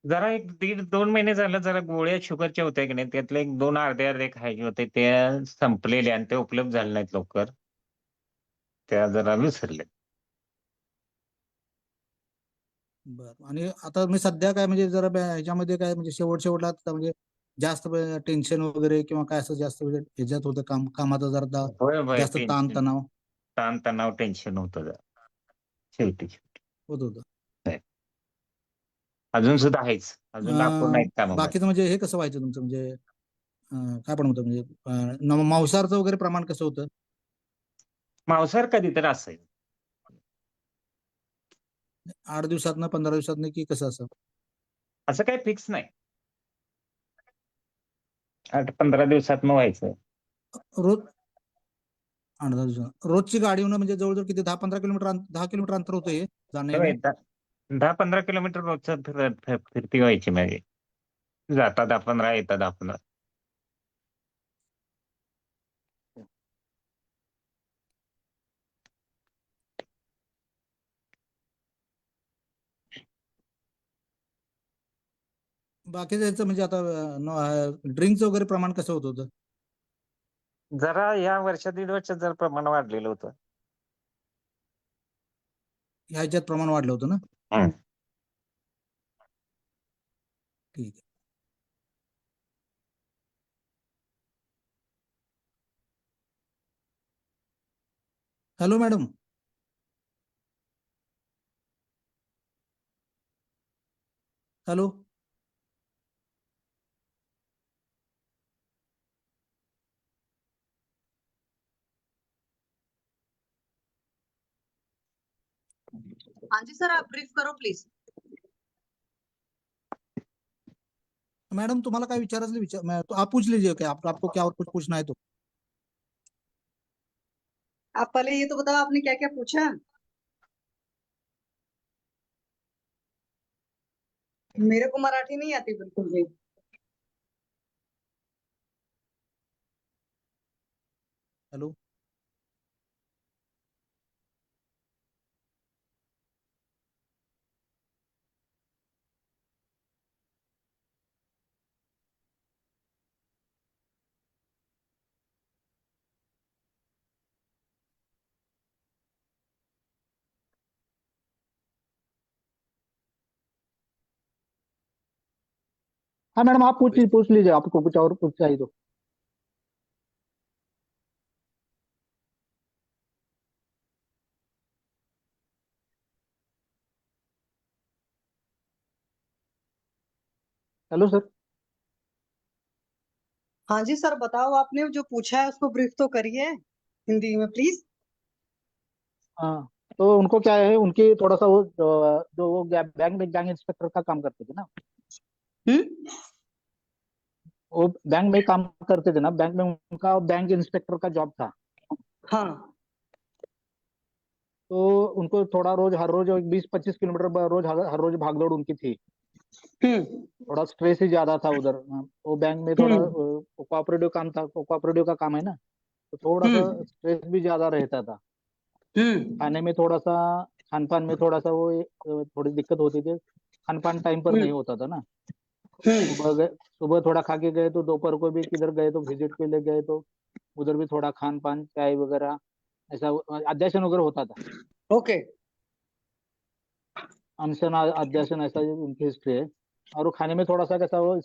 जरा 1-1.5-2 महिने झालं, जरा गोळ्या शुगरच्या होत्या की नाही, त्यातल्या 1-2 अर्धे खायचे होते, ते संपलेले आणि ते उपलब्ध झाले नाहीत लवकर. त्या जरा विसरले. बरं. आणि आता मी सध्या काय म्हणजे जरा ह्याच्यामध्ये काय म्हणजे शेवटला आता म्हणजे जास्त टेन्शन वगैरे किंवा काय असं जास्त ह्याच्यात होतं कामाचा जरा होय होय जास्त ताण टेन्शन तणाव ताण तणाव टेन्शन होतं जरा. शेवटी होत होतं. अजून सुद्धा आहेच. अजून लाखो नाहीत कामामध्ये. बाकीचं म्हणजे हे कसं व्हायचं तुमचं म्हणजे काय पण होतं म्हणजे मांसाहारचं वगैरे प्रमाण कसं होतं? मांसाहार कधी तर असायचं. 8 दिवसातनं 15 दिवसातनं की कसं असं? असं काही फिक्स नाही. 8-15 दिवसात व्हायचं. रोज 8-10 दिवसात रोजची गाडी होणं म्हणजे जवळजवळ किती 10-15 किलोमीटर 10 किलोमीटर अंतर होतं हे जाणं होय, येणं? 10-15 किलोमीटर रोजचं फिरती व्हायची माझी. जाता 10-15 येता 10-15. बाकीचं याचं म्हणजे आता ड्रिंकचं वगैरे प्रमाण कसं होत होतं? जरा या वर्ष दीड वर्षात जरा प्रमाण वाढलेलं होतं. ह्याच्यात प्रमाण वाढलं होतं ना? हं. ठीक आहे. Hello madam. हॅलो. हाँ जी सर, आप ब्रीफ करो प्लीज. मैडम तुम्हाला काय विचारायचं तो आप पूछ लीजिए क्या आपको क्या और कुछ पूछना है तो. आप पहले ये तो बताओ आपने क्या क्या पूछा. मेरे को मराठी नहीं आती बिल्कुल भी. हेलो. हाँ मैडम आप पूछ लीजिए आपको कुछ और कुछ चाहिए तो. Hello sir. हाँ जी सर, बताओ आपने जो पूछा है उसको ब्रीफ तो करिए हिंदी में प्लीज. हाँ तो उनको क्या है उनकी थोड़ा सा वो जो वो बैंक में गैंग इंस्पेक्टर का काम करते थे ना. वो बैंक में काम करते थे ना बैंक में उनका बैंक इंस्पेक्टर का जॉब था. हाँ. तो उनको थोड़ा हर रोज 20-25 किलोमीटर रोज हर रोज भागदौड़ उनकी थी. थोड़ा स्ट्रेस ही ज्यादा था उधर. वो बैंक में थोड़ा कोऑपरेटिव काम था कोऑपरेटिव का काम है ना तो थोड़ा सा स्ट्रेस भी ज्यादा रहता था. खाने में थोड़ा सा खान पान में थोड़ा सा वो थोड़ी दिक्कत होती थी. खान पान टाइम पर नहीं होता था ना. सुबह थोड़ा खा के गए तो दोपहर को भी किधर गए तो विजिट के लिए गए तो उधर भी थोड़ा खान पान चाय वगैरह ऐसा अध्यासन वगैरह होता था. ओके. अनशन अध्यासन ऐसा उनकी हिस्ट्री है. और वो खाने में थोड़ा सा कैसा वो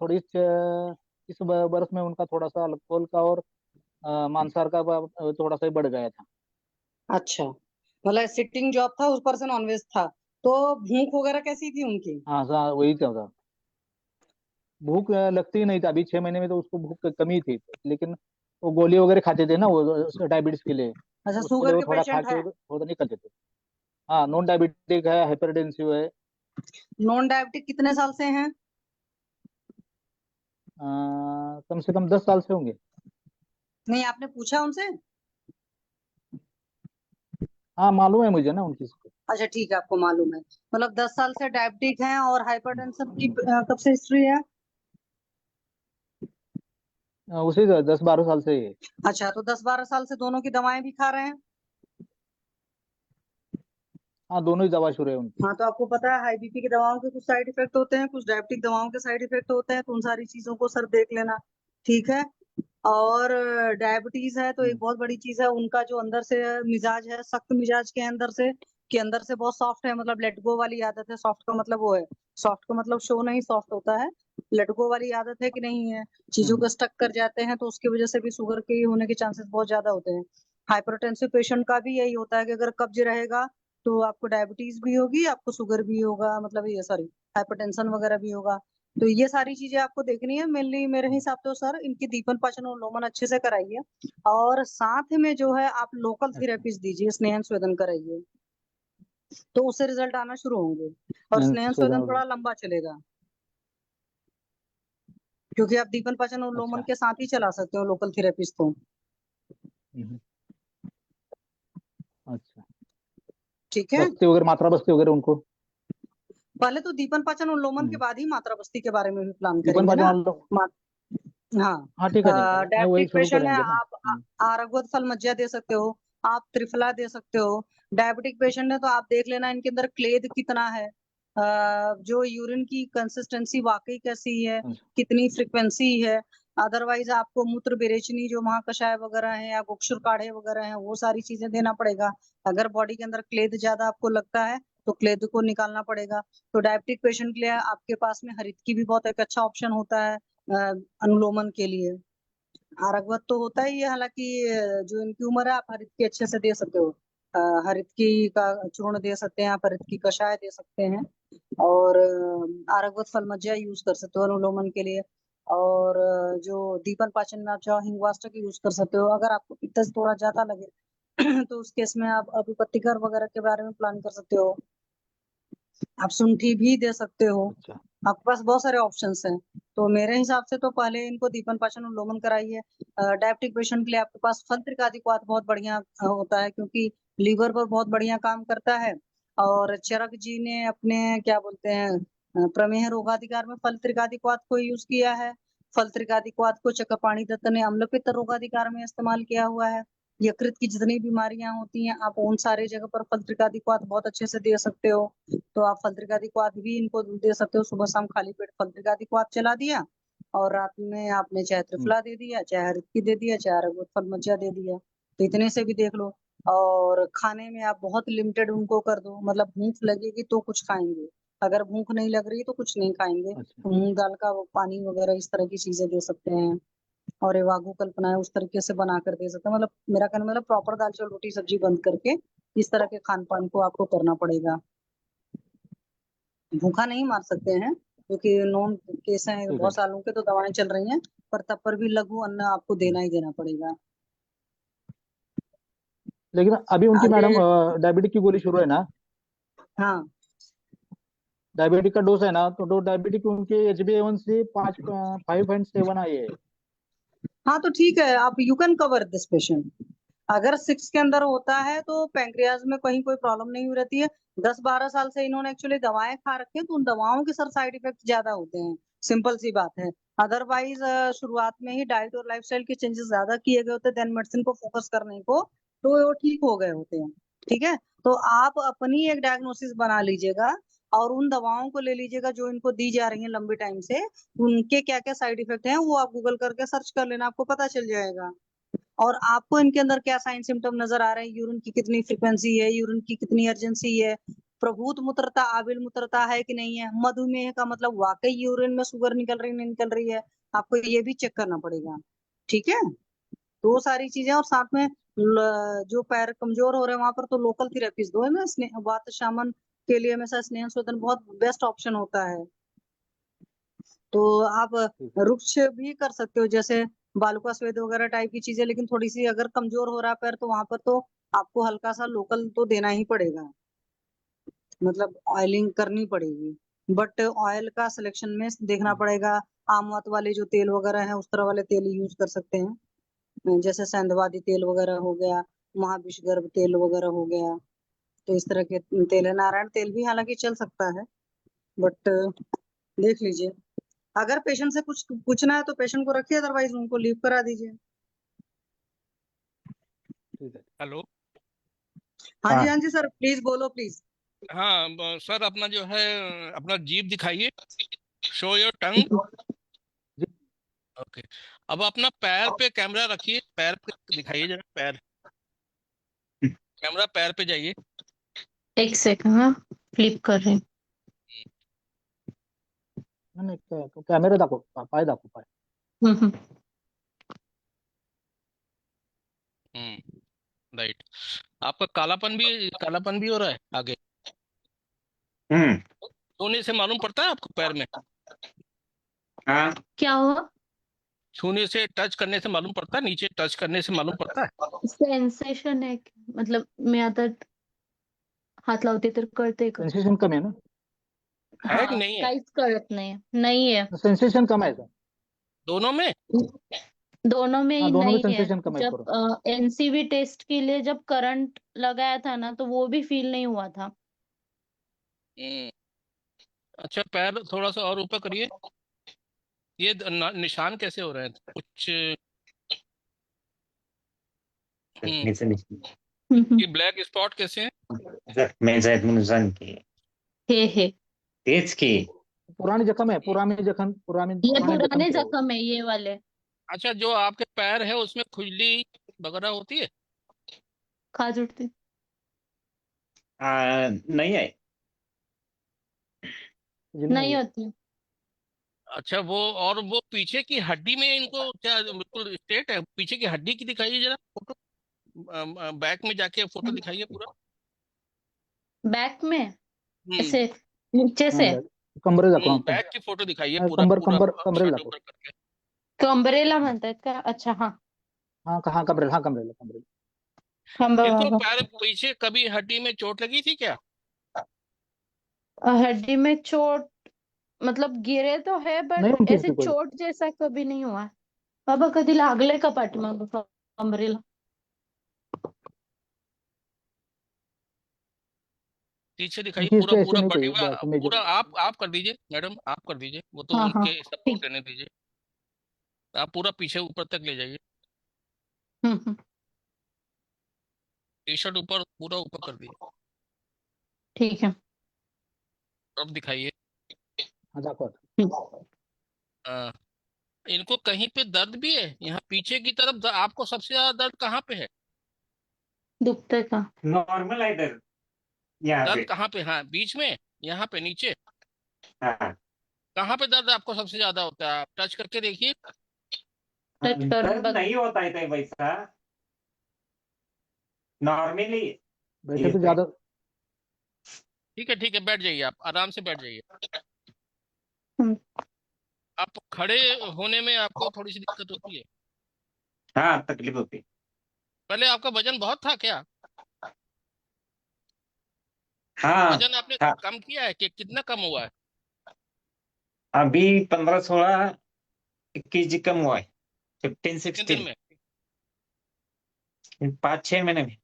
थोड़ी इस बरस में उनका थोड़ा सा अल्कोहल का और मांसाहार का थोड़ा सा ही बढ़ गया था. अच्छा, मतलब सिटिंग जॉब था ऊपर से नॉनवेज था तो भूख वगैरह कैसी थी उनकी. हाँ वही था. भूख लगती ही नहीं थी. अभी 6 महीने में तो उसको भूख कमी थी लेकिन वो गोली वगैरह खाते थे ना वो डायबिटीज के लिए. अच्छा, उसके लिए शुगर वो के थोड़ा खा पेशेंट के है. वो तो नहीं करते थे. हाँ नॉन डायबिटिक है हाइपरटेंसिव है. नॉन डायबिटिक कितने साल से हैं. कम से कम 10 साल से होंगे. नहीं, आपने पूछा उनसे. हाँ मालूम है मुझे ना उनकी. अच्छा ठीक है, आपको मालूम है. मतलब 10 साल से डायबिटिक हैं और हाइपरटेंशन की कब से हिस्ट्री है. उसी 10-12 साल से ही है. अच्छा, तो 10-12 साल से दोनों की दवाएं भी खा रहे हैं. हाँ दोनों ही दवा शुरू है उनकी. हाँ, तो आपको पता है हाई बीपी की दवाओं के कुछ साइड इफेक्ट होते हैं, कुछ डायबिटिक दवाओं के साइड इफेक्ट होते हैं, तो उन सारी चीजों को सर देख लेना. ठीक है. और डायबिटीज है तो एक बहुत बड़ी चीज है उनका जो अंदर से मिजाज है सख्त मिजाज के अंदर से कि अंदर से बहुत सॉफ्ट है. मतलब लेट गो वाली आदत है. सॉफ्ट का मतलब वो है, सॉफ्ट का मतलब शो नहीं सॉफ्ट होता है. लटको वाली आदत है कि नहीं है, चीजों को स्टक कर जाते हैं, तो उसकी वजह से भी शुगर के होने के चांसेस बहुत ज्यादा होते हैं। हाइपरटेंसिव पेशेंट का भी यही होता है कि अगर कब्ज रहेगा तो आपको डायबिटीज भी होगी, आपको शुगर भी होगा, मतलब ये सॉरी हाइपरटेंशन वगैरह भी होगा। तो ये सारी चीजें आपको देखनी है। मेनली मेरे हिसाब से सर इनकी दीपन पाचन और लोमन अच्छे से कराइए, और साथ में जो है आप लोकल थेरेपीज दीजिए, स्नेहन स्वेदन कराइए, तो उससे रिजल्ट आना शुरू होंगे। और स्नेहन स्वेदन थोड़ा लंबा चलेगा, क्योंकि आप दीपन पाचन और लोमन अच्छा। के साथ ही चला सकते हो लोकल थेरेपीज तो। हम्म, अच्छा। ठीक है, बस्ती वगैरह, मात्रा बस्ती वगैरह उनको पहले तो दीपन पाचन और लोमन के बाद ही मात्रा बस्ती के बारे में भी प्लान दीपन करेंगे पाचन ना। वालों। मा- हाँ, हाँ ठीक है, नहीं नहीं वही डायबिटिक शुरू पेशेंट है, करेंगे ना। आप आरगवत फल मज्जा दे सकते हो, आप त्रिफला दे सकते हो। डायबिटिक पेशेंट है तो आप देख लेना इनके अंदर क्लेद कितना है, जो यूरिन की कंसिस्टेंसी वाकई कैसी है, अच्छा। कितनी फ्रिक्वेंसी है। अदरवाइज आपको मूत्र बेरेचनी जो महाकषाय वगैरह है या गोक्षुर काढ़े वगैरह है, वो सारी चीजें देना पड़ेगा। अगर बॉडी के अंदर क्लेद ज्यादा आपको लगता है तो क्लेद को निकालना पड़ेगा। तो डायबिटिक पेशेंट के लिए आपके पास में हरितकी भी बहुत एक अच्छा ऑप्शन होता है अनुलोमन के लिए। आरगवत तो होता ही है, हालांकि जो इनकी उम्र है आप हरितकी अच्छे से दे सकते हो। हरितकी का चूर्ण दे सकते हैं आप, हरितकी कषाय दे सकते हैं, और आरगवत फल मज्जा यूज कर सकते हो अनुलोमन के लिए। और जो दीपन पाचन में आप चाहो हिंगवाष्टक यूज कर सकते हो। अगर आपको पित्त थोड़ा ज्यादा लगे तो उस केस में आप अभिपत्तिकर वगैरह के बारे में प्लान कर सकते हो। आप शुंठी भी दे सकते हो, अच्छा। आपके पास बहुत सारे ऑप्शंस हैं। तो मेरे हिसाब से तो पहले इनको दीपन पाचन उन्मूलन कराइए। डायबिटिक पेशेंट के लिए आपके पास फल त्रिकादिक्वाथ बहुत बढ़िया होता है, क्योंकि लीवर पर बहुत बढ़िया काम करता है। और चरक जी ने अपने क्या बोलते हैं प्रमेह रोगाधिकार में फल त्रिकादिक्वाथ को यूज किया है। फल त्रिकादिक्वाथ को चक्रपाणी दत्त ने अम्लपित्त रोगाधिकार में इस्तेमाल किया हुआ है। यकृत की जितनी बीमारियां होती हैं आप उन सारे जगह पर फल त्रिकादिक्वाथ बहुत अच्छे से दे सकते हो। तो आप फलत्रिकादिक्वाथ भी इनको दे सकते हो। सुबह शाम खाली पेट फलत्रिकादिक्वाथ चला दिया, और रात में आपने चाहे त्रिफला दे दिया, चाहे हरितकी दे दिया, चाहे अरगवत फल मज्जा दे दिया, तो इतने से भी देख लो। और खाने में आप बहुत लिमिटेड उनको कर दो, मतलब भूख लगेगी तो कुछ खाएंगे, अगर भूख नहीं लग रही तो कुछ नहीं खाएंगे। अच्छा। तो मूंग दाल का वो पानी वगैरह इस तरह की चीजें दे सकते हैं। और एवागू कल्पना उस तरीके से बना कर दे सकते हैं। मतलब मेरा कहना मतलब प्रॉपर दाल चावल रोटी सब्जी बंद करके इस तरह के खान पान को आपको करना पड़ेगा। भूखा नहीं मार सकते हैं, क्योंकि नॉन केस हैं ठीक है। बहुत सालों के, तो दवाएं चल रही हैं, पर तब पर भी लघु अन्न आपको देना ही देना पड़ेगा। लेकिन अभी उनकी मैडम आगे, डायबिटिक की गोली शुरू है ना, हाँ डायबिटिक का डोज है ना, तो डायबिटिक उनके HbA1c 5.7 आई है। हाँ, तो ठीक है, आप you can cover this patient. अगर 6 के अंदर होता है तो पैंक्रियाज में कहीं कोई प्रॉब्लम नहीं हो रहती है। 10-12 साल से इन्होंने एक्चुअली दवाएं खा रखी है, तो उन दवाओं के सर साइड इफेक्ट ज्यादा होते हैं, सिंपल सी बात है। अदरवाइज शुरुआत में ही डाइट और लाइफस्टाइल के चेंजेस ज्यादा किए गए होते हैं, देन मेडिसिन को फोकस करने को, तो वो ठीक हो गए होते हैं। ठीक है, तो आप अपनी एक डायग्नोसिस बना लीजिएगा, और उन दवाओं को ले लीजिएगा जो इनको दी जा रही हैं लंबे टाइम से, उनके क्या क्या साइड इफेक्ट हैं वो आप गूगल करके सर्च कर लेना, आपको पता चल जाएगा। और आपको इनके अंदर क्या साइन सिम्टम नजर आ रहे हैं, यूरिन की कितनी फ्रिक्वेंसी है, यूरिन की कितनी अर्जेंसी है, प्रभूत मूत्रता आविल मूत्रता है कि नहीं है, मधुमेह का मतलब वाकई यूरिन में शुगर निकल रही नहीं निकल रही है, आपको ये भी चेक करना पड़ेगा। ठीक है, तो वो सारी चीजें, और साथ में जो पैर कमजोर हो रहे हैं वहां पर तो लोकल थेरेपीज दो है ना। स्नेह वात शामन के लिए हमेशा स्नेह शोधन बहुत बेस्ट ऑप्शन होता है। तो आप ठीक है। रुक्ष भी कर सकते हो, जैसे बालुका स्वेद वगैरह टाइप की चीजें, लेकिन थोड़ी सी अगर कमजोर हो रहा है पैर तो वहां पर तो आपको हल्का सा लोकल तो देना ही पड़ेगा, मतलब ऑयलिंग करनी पड़ेगी। बट ऑयल का सिलेक्शन में देखना पड़ेगा। आमवत वाले जो तेल वगैरह है उस तरह वाले तेल यूज कर सकते हैं, जैसे सेंधवादी तेल वगैरह हो गया, महाविषगर्भ तेल वगैरह हो गया, तो इस तरह के तेल है। नारायण तेल भी हालांकि चल सकता है, बट देख लीजिए। अगर पेशेंट से कुछ पूछना है तो पेशेंट को रखिए, अदरवाइज उनको लीव करा दीजिए। ठीक है। हेलो। हाँ जी, हाँ हाँ जी सर, प्लीज बोलो प्लीज। हाँ सर, अपना जो है अपना जीभ दिखाइए, शो योर टंग। जी। ओके। अब अपना पैर पे कैमरा रखिए, पैर पे दिखाइए जरा, पैर, कैमरा पैर पे जाइए। एक सेकंड, हाँ फ्लिप कर रही हूँ। नाही कॅमेरा दाखव पाय दाखव पाय हम्म। राइट। आपका कालापन भी हो रहा है आगे? हम्म। छूने से मालूम पड़ता है आपको पैर में? हाँ, क्या हुआ? छूने से, टच करने से मालूम पड़ता है? नीचे टच करने से मालूम पड़ता है? सेन्सेशन है मतलब मी आता हात लावते तर कळते का? सेन्सेशन कमी आहे ना है कि हाँ नहीं है? काहीच कळत नाही, नहीं है सेन्सेशन कम आहे का दोनों में? दोनों में हाँ ही दोनों में नहीं है। सेंसेशन कम है पूरा जब एनसीवी टेस्ट के लिए जब करंट लगाया था ना तो वो भी फील नहीं हुआ था। हम्म, अच्छा, पैर थोड़ा सा और ऊपर करिए। ये निशान कैसे हो रहे हैं कुछ? नीचे नीचे ये ब्लैक स्पॉट कैसे हैं? जखमें आहेत म्हणून सांगते हे तेच की पुरानी जख्म है पुरानी ये पुराने जख्म पुराने के है वो। जख्म है ये वाले। अच्छा, जो आपके पैर है उसमें खुजली वगैरह होती है? खाज उठती? नहीं आहे जिन्हें नहीं होती। अच्छा, वो और वो पीछे की हड्डी में इनको क्या बिल्कुल स्ट्रेट है? पीछे की हड्डी की दिखाइए जरा फोटो, बैक में जाके फोटो दिखाइए पूरा। बैक में हम्म, ऐसे नीचे हाँ, से कमरे दाखव बैक की फोटो दिखाइए हाँ, पूरा पूरा कमरेला शर्ट दाखव ऊपर करके। कंबरेला म्हणतायत का? अच्छा हाँ हाँ कमरेला खंबा इनको बाबा। पैर पीछे कभी हड्डी में चोट लगी थी क्या? हड्डी में चोट मतलब गिरे तो है नहीं बट उनकी ऐसे थी कोई चोट जैसा कभी नहीं हुआ। बाबा कधी लागले का पाठीमाग कमरेला? पीछे दिखाइए उनकी पूरा इससे ऐसे पूरा नहीं कोई बटीवा। मेजर पूरा आप कर दीजिए मैडम, आप कर दीजिए, वो तो हाँ हाँ उनके ठीक। सपोर्ट रहने दीजिए। आप पूरा पीछे ऊपर तक ले जाइए। हम्म। टी शर्ट ऊपर, पूरा ऊपर कर दीजिए। ठीक है। अब दिखाइए। हाँ दाखव हाँ, इनको कहीं पे दर्द भी है? यहाँ पीछे की तरफ आपको सबसे ज्यादा दर्द कहाँ पे है? दुखते का? नॉर्मल आहे तर यहाँ दर्द पे कहाँ पे? हाँ, बीच में, यहाँ पे नीचे हाँ कहाँ पे दर्द आपको सबसे ज्यादा होता है? आप टच करके देखिए। टच करून दर्द बघ। नहीं होता है वैसा नॉर्मली वैसे तो ज्यादा ठीक है, बैठ जाइए, आप आराम से बैठ जाइए। हम्म। आप खड़े होने में आपको थोड़ी सी दिक्कत होती है? हाँ तकलीफ होती पहले आपका वजन बहुत था क्या? हाँ वजन आपने हाँ कम किया है कि कितना कम हुआ है? अभी 15-16 kg कम हुआ है 15-16 कितने दिन में? 5-6 महीने में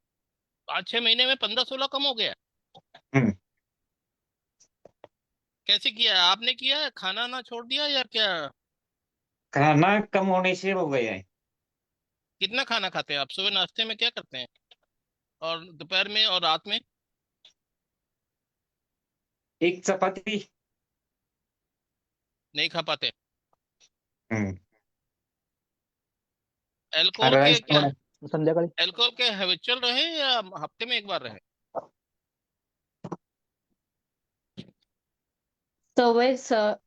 5-6 महीने में 15-16 कम हो गया? हम्म, कैसे किया है? आपने किया है? खाना ना छोड़ दिया या क्या? खाना कम होने से हो गया है कितना खाना खाते हैं आप? सुबह नाश्ते में क्या करते हैं, और दोपहर में और रात में? एक चपाती नहीं खा पाते? हम्म, अल्कोहल के राइस क्या, संध्याकाळी अल्कोहल के हैबिचुअल रहे या हफ्ते में एक बार रहे? सवय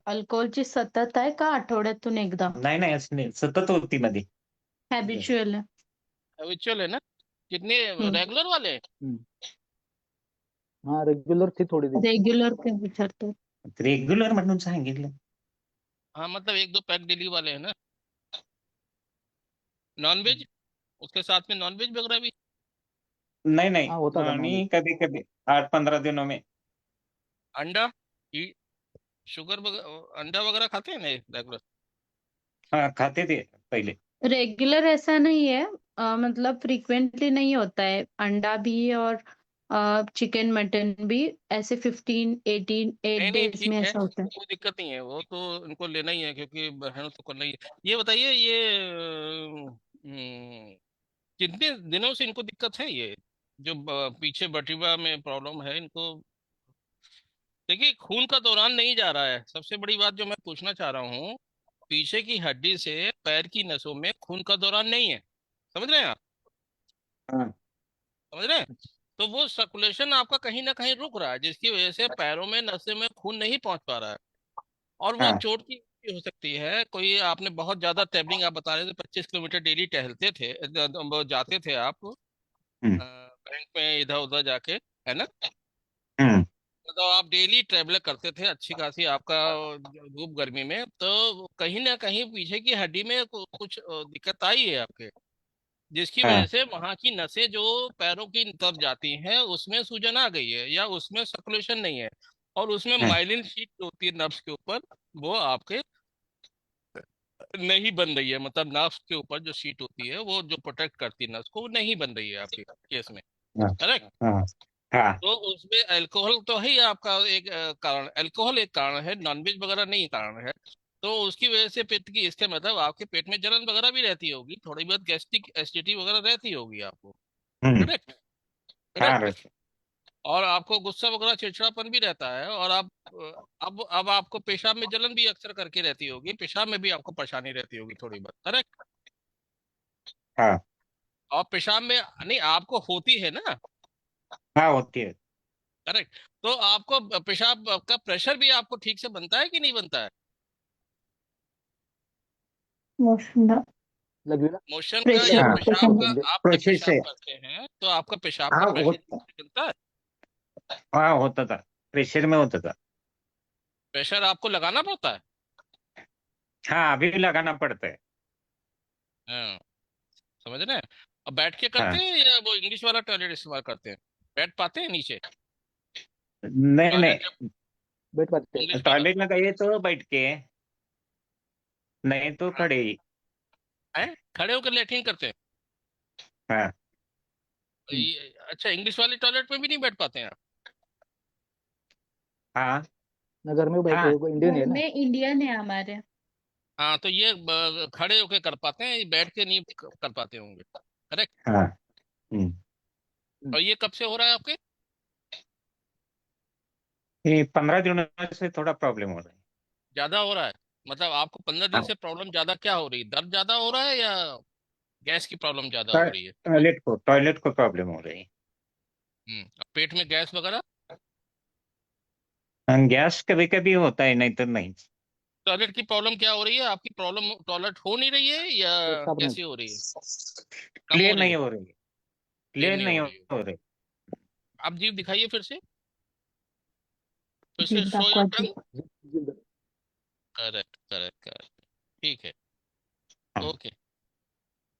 अल्कोहोलची सतत आहे का आठवड्यातून एकदा? नाही नाही असं नाही सतत होती मध्ये हॅबिच्युअल आहे? हैबिचुअल है ना? कितने हम्म। रेगुलर वाले? हाँ रेग्युलर थी थोड़ी दिन रेग्युलर काय विचारतो? रेग्युलर म्हणून सांगितलं हाँ, मतलब 1-2 पैक डेली वाले हैं ना? नॉनवेज, उसके साथ में नॉनवेज वगैरह भी? नहीं नहीं हाँ होता था नहीं नॉनवेज कभी कभी 8-15 दिनों में अंडा, शुगर वगैरह, अंडा वगैरह खाते हैं ना रेगुलर? हाँ खाते थे पहले रेगुलर ऐसा नहीं है मतलब फ्रीक्वेंटली नहीं होता है अंडा भी और चिकन मटन भी ऐसे 15-18 8 नहीं डेज ठीक में है, ऐसा होता है। कोई दिक्कत नहीं है, वो तो इनको लेना ही है क्योंकि बहन तो करना ही है। ये बताइए, ये कितने दिनों से इनको दिक्कत है? ये जो पीछे बटिवा में प्रॉब्लम है इनको, देखिए खून का दौरान नहीं जा रहा है। सबसे बड़ी बात जो मैं पूछना चाह रहा हूँ, पीछे की हड्डी से पैर की नसों में खून का दौरान नहीं है, समझ रहे हैं आप? हाँ समझ रहे हैं? तो वो सर्कुलेशन आपका कहीं ना कहीं रुक रहा है, जिसकी वजह से पैरों में नसों में खून नहीं पहुंच पा रहा है। और वो हाँ चोट की भी हो सकती है। कोई आपने बहुत ज्यादा ट्रेवलिंग आप बता रहे थे, 25 किलोमीटर डेली टहलते थे, वो जाते थे आप हम्म बैंक में इधर उधर जाके, है ना? हम्म तो आप डेली ट्रेवल करते थे अच्छी खासी, आपका धूप गर्मी में, तो कहीं ना कहीं पीछे की हड्डी में कुछ दिक्कत आई है आपके, जिसकी वजह हाँ से वहां की नसें जो पैरों की तरफ जाती हैं उसमें सूजन आ गई है, या उसमें सर्कुलेशन नहीं है, और उसमें हाँ माइलिन शीट जो होती है नर्व्स के ऊपर, वो आपके नहीं बन रही है। मतलब नर्व्स के ऊपर जो शीट होती है वो जो प्रोटेक्ट करती है नर्व्स को, वो नहीं बन रही है आपके केस में। हाँ करेक्ट? हाँ हाँ तो उसमें अल्कोहल तो है ही आपका एक कारण, अल्कोहल एक कारण है, नॉनवेज वगैरह नहीं कारण है। तो उसकी वजह से पित्त की, इसके मतलब आपके पेट में जलन वगैरह भी रहती होगी, थोड़ी बहुत गैस्ट्रिक एसिडिटी वगैरह रहती होगी आपको। हम्म करेक्ट? हाँ करेक्ट। और आपको गुस्सा वगैरह, चिड़चिड़ापन भी रहता है, और आप अब आपको पेशाब में जलन भी अक्सर करके रहती होगी, पेशाब में भी आपको परेशानी रहती होगी थोड़ी बहुत। करेक्ट? हाँ और पेशाब में नहीं आपको होती है ना? हाँ होती है। करेक्ट। तो आपको पेशाब का प्रेशर भी आपको ठीक से बनता है कि नहीं बनता है? लगेगा मोशन का या प्रेशर हाँ आपको पेशाब कम का, समझे। आप जब प्रोसेस पेशाब है। करते हैं तो आपका पेशाब का हाँ प्रेशर बनता है? हाँ होता था, प्रेशर में होता था। प्रेशर आपको लगाना पड़ता है? हाँ अभी भी लगाना पड़ता है। हाँ, समझ रहे हैं? अब बैठ के करते हाँ हैं या वो इंग्लिश वाला टॉयलेट इस्तेमाल करते हैं? बैठ पाते हैं नीचे नहीं टॉयलेट जब, नहीं, बैठ पाते हैं। इंग्लिश वाला? टॉयलेट में गए तो बैठ के, नहीं तो हाँ, खड़े ही। हैं? खड़े होकर लेटरिन करते हैं? हाँ अच्छा, इंग्लिश वाले टॉयलेट में भी नहीं बैठ पाते हैं आप? हाँ नगर में बैठे हाँ वो इंडियन है घर ना। में इंडियन है हमारे। हाँ, तो ये खड़े होकर कर पाते हैं, ये बैठ के नहीं कर पाते होंगे। करेक्ट? हाँ हम्म। और ये कब से हो रहा है आपके? ये 15 दिनों से थोड़ा प्रॉब्लम हो रहा है। ज्यादा हो रहा है? मतलब आपको 15 दिन हाँ से प्रॉब्लम ज्यादा क्या हो रही है? दर्द ज्यादा हो रहा है या गैस की प्रॉब्लम ज्यादा हो रही है? टॉयलेट को प्रॉब्लम हो रही अब पेट में गैस वगैरह? है। गैस कभी कभी होता है, नहीं तो नहीं। टॉयलेट की प्रॉब्लम क्या हो रही है आपकी? प्रॉब्लम टॉयलेट हो नहीं रही है या एक साथ नहीं। कैसी हो रही है? कम हो क्लियर रही नहीं है? हो रही है। क्लीन क्लियर नहीं नहीं हो हो रही है? हो रही। आप जीभ दिखाइए फिर से जीभ शो आपको योर अच्छी। टंग। Correct correct correct. ठीक है। हाँ ओके।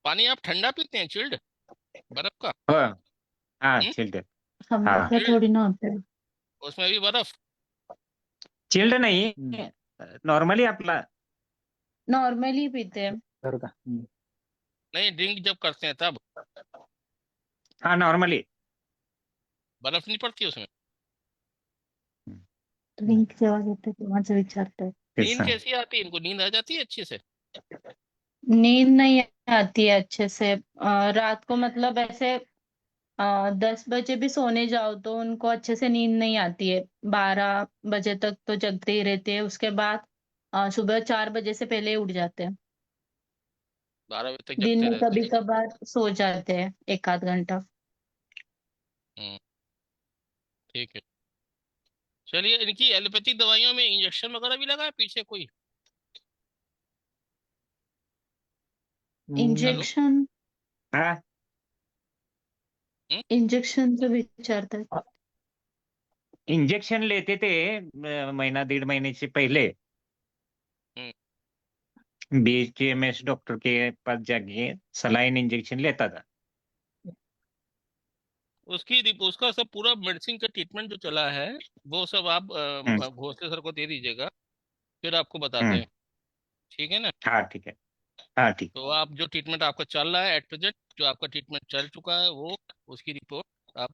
पानी आप ठंडा पीते हैं, चिल्ड, बर्फ का? हाँ हाँ हम्म? चिल्ड। हाँ हमेशा चिल्ड, थोड़ी ना होता है। उसमें भी बर्फ? चिल्ड नहीं, नॉर्मली आपला। नॉर्मली पीते हैं। घर का। नहीं, ड्रिंक जब करते हैं तब हाँ नॉर्मली। बर्फ नहीं पड़ती उसमें? ड्रिंक सेवा देते हैं वहां से विचारते हैं। नींद कैसी आती है इनको? नींद आ जाती है अच्छे से? नींद नहीं आती है अच्छे से। रात को मतलब ऐसे 10 बजे भी सोने जाओ तो उनको अच्छे से नींद नहीं आती है। 12 बजे तक तो जगते ही रहते हैं, उसके बाद सुबह 4 बजे से पहले ही उठ जाते हैं। 12 बजे तक दिन जगते में रहते कभी हैं? कभार सो जाते हैं 1 आध घंटा। हम्म, ठीक है। चलिए, इनकी एलोपैथिक दवाइयों में इंजेक्शन वगैरह भी लगा है पीछे कोई? हेलो? इंजेक्शन? हाँ इंजेक्शन से विचारते हैं। इंजेक्शन लेते थे महीना 1.5 महीने से पहले। हम्म, BHMS डॉक्टर के पास जाके सलाइन इंजेक्शन लेता था। उसका सब पूरा मेडिसिन का ट्रीटमेंट जो चला है वो सब आप हम्म भोसले सर को दे दीजिएगा, फिर आपको बताते हम्म हैं। ठीक है ना? हाँ ठीक है। हाँ ठीक। तो आप जो ट्रीटमेंट आपका चल रहा है एट प्रेजेंट, जो आपका ट्रीटमेंट चल चुका है, वो उसकी रिपोर्ट आप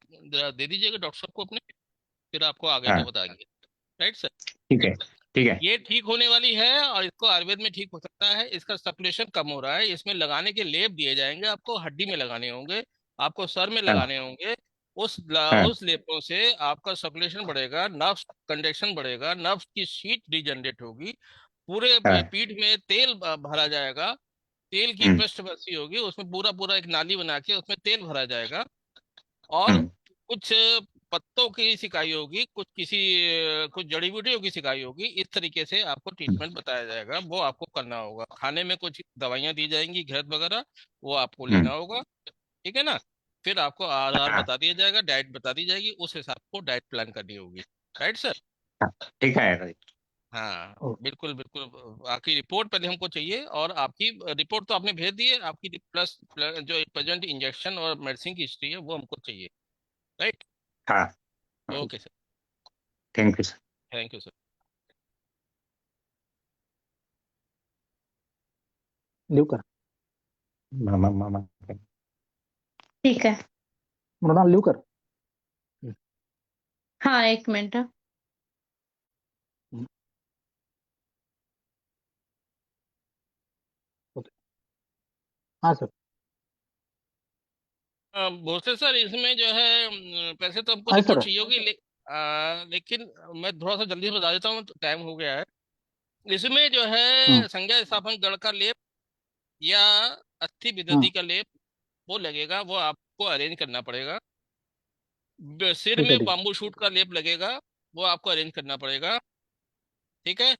दे दीजिएगा डॉक्टर साहब को अपने, फिर आपको आगे का हाँ बताएंगे। Right sir? ठीक है। ठीक है। ये ठीक होने वाली है, और इसको आयुर्वेद में ठीक हो सकता है। इसका सर्कुलेशन कम हो रहा है, इसमें लगाने के लेप दिए जाएंगे आपको, हड्डी में लगाने होंगे, आपको सर में हाँ लगाने होंगे। हाँ उस लेपों से आपका सर्कुलेशन बढ़ेगा, नर्व कंडक्शन बढ़ेगा, नर्व की शीट रीजनरेट होगी, पूरे हाँ पीठ में तेल भरा जाएगा, तेल की हम्म पृष्ठ बसी होगी, उसमें पूरा पूरा एक नाली बना के उसमें तेल भरा जाएगा, और हम्म कुछ पत्तों की सिकाई होगी, कुछ जड़ी बूटियों की सिकाई होगी। इस तरीके से आपको ट्रीटमेंट बताया जाएगा, वो आपको करना होगा। खाने में कुछ दवाइयां दी जाएंगी, घृत वगैरह, वो आपको लेना होगा। ठीक है ना। फिर आपको आहार हाँ बता दिया जाएगा, डाइट बता दी जाएगी, उस हिसाब को डाइट प्लान करनी होगी। Right sir. हाँ, ठीक है राइट। हाँ ओके। बिल्कुल बिल्कुल। आपकी रिपोर्ट पहले हमको चाहिए, और आपकी रिपोर्ट तो आपने भेज दी है, आपकी प्लस जो प्रेजेंट इंजेक्शन और मेडिसिन की हिस्ट्री है वो हमको चाहिए। राइट। हाँ okay sir. Thank you sir. Thank you sir. Lukar, मामा मामा ठीक है। मृणाल ल्यूकर। हाँ, एक मिनट। ओके। हाँ सर। भोसले सर, इसमें जो है पैसे तो हमको हाँ रिपोर्ट सर। चाहिए होगी, लेकिन मैं थोड़ा सा जल्दी से बता देता हूँ, टाइम हो गया है। इसमें जो हम्म, है संज्ञा स्थापन गढ़ का लेप या अस्थि हम्म, विदधि का लेप वो लगेगा, वो आपको अरेंज करना पड़ेगा। सिर ठीक है में ठीक है। बाम्बू शूट का लेप लगेगा, वो आपको अरेंज करना पड़ेगा। ठीक है।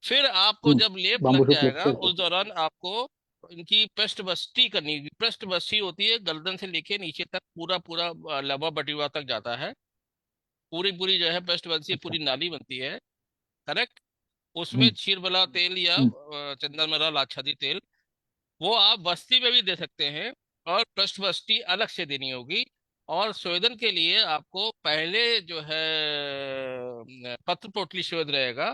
फिर आपको जब लेप बाम्बू लग शूट लेप, जाएगा, ठीक है। उस दौरान आपको इनकी पृष्ठबस्ती करनी होगी। पृष्ठबस्ती होती है गर्दन से लेके नीचे तक, पूरा पूरा लबा बटीवा तक जाता है। पूरी पूरी जो है पृष्ठबस्ती अच्छा। पूरी नाली बनती है। करेक्ट। उसमें हम्म, क्षीरबला तेल या हम्म, चंदनमरा लाक्षादी तेल, वो आप बस्ती में भी दे सकते हैं, और पृष्ठबस्ती अलग से देनी होगी। और स्वेदन के लिए आपको पहले जो है पत्र पोटली स्वेद रहेगा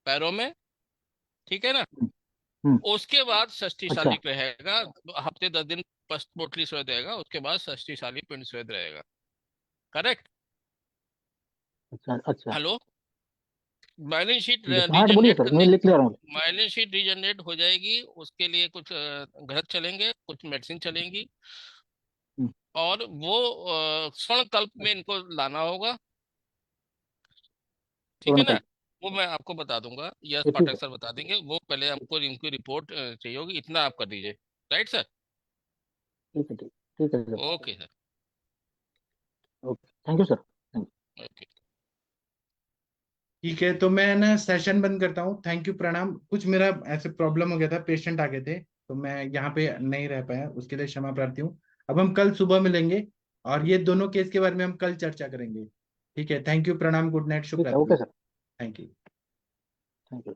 पैरों में। ठीक है ना। हम्म, हम्म, उसके बाद षष्ठी अच्छा शालिक रहेगा, हफ्ते 10 दिन पृष्ठ पोटली स्वेद रहेगा, उसके बाद षष्ठी शालिक पिंड स्वेद रहेगा। करेक्ट। अच्छा अच्छा। हेलो। बैलेंस शीट ठीक है सर, हाँ बोलिए रीजनरेट सर, मैं करने, लिख ले रहा हूँ। बैलेंस शीट रीजनरेट हो जाएगी, उसके लिए कुछ घृत चलेंगे, कुछ मेडिसिन चलेंगी, हम्म, और वो स्वर्ण कल्प में इनको लाना होगा। ठीक है तुरंत ना। कल। वो मैं आपको बता दूंगा, यस ये ठीक पाठक है। सर बता देंगे। वो पहले हमको इनकी रिपोर्ट चाहिए होगी, इतना आप कर दीजिए। Right sir. ठीक है ठीक ठीक है sir. Okay sir. Okay, thank you sir. Okay. ठीक है, तो मैं ना सेशन बंद करता हूँ। थैंक यू, प्रणाम। कुछ मेरा ऐसे प्रॉब्लम हो गया था, पेशेंट आ गए थे, तो मैं यहाँ पे नहीं रह पाया, उसके लिए क्षमा प्रार्थी हूँ। अब हम कल सुबह मिलेंगे, और ये दोनों केस के बारे में हम कल चर्चा करेंगे। ठीक है, थैंक यू, प्रणाम, गुड नाइट, शुभ ठीक है, रात्रि। Okay sir. Thank you. Thank you.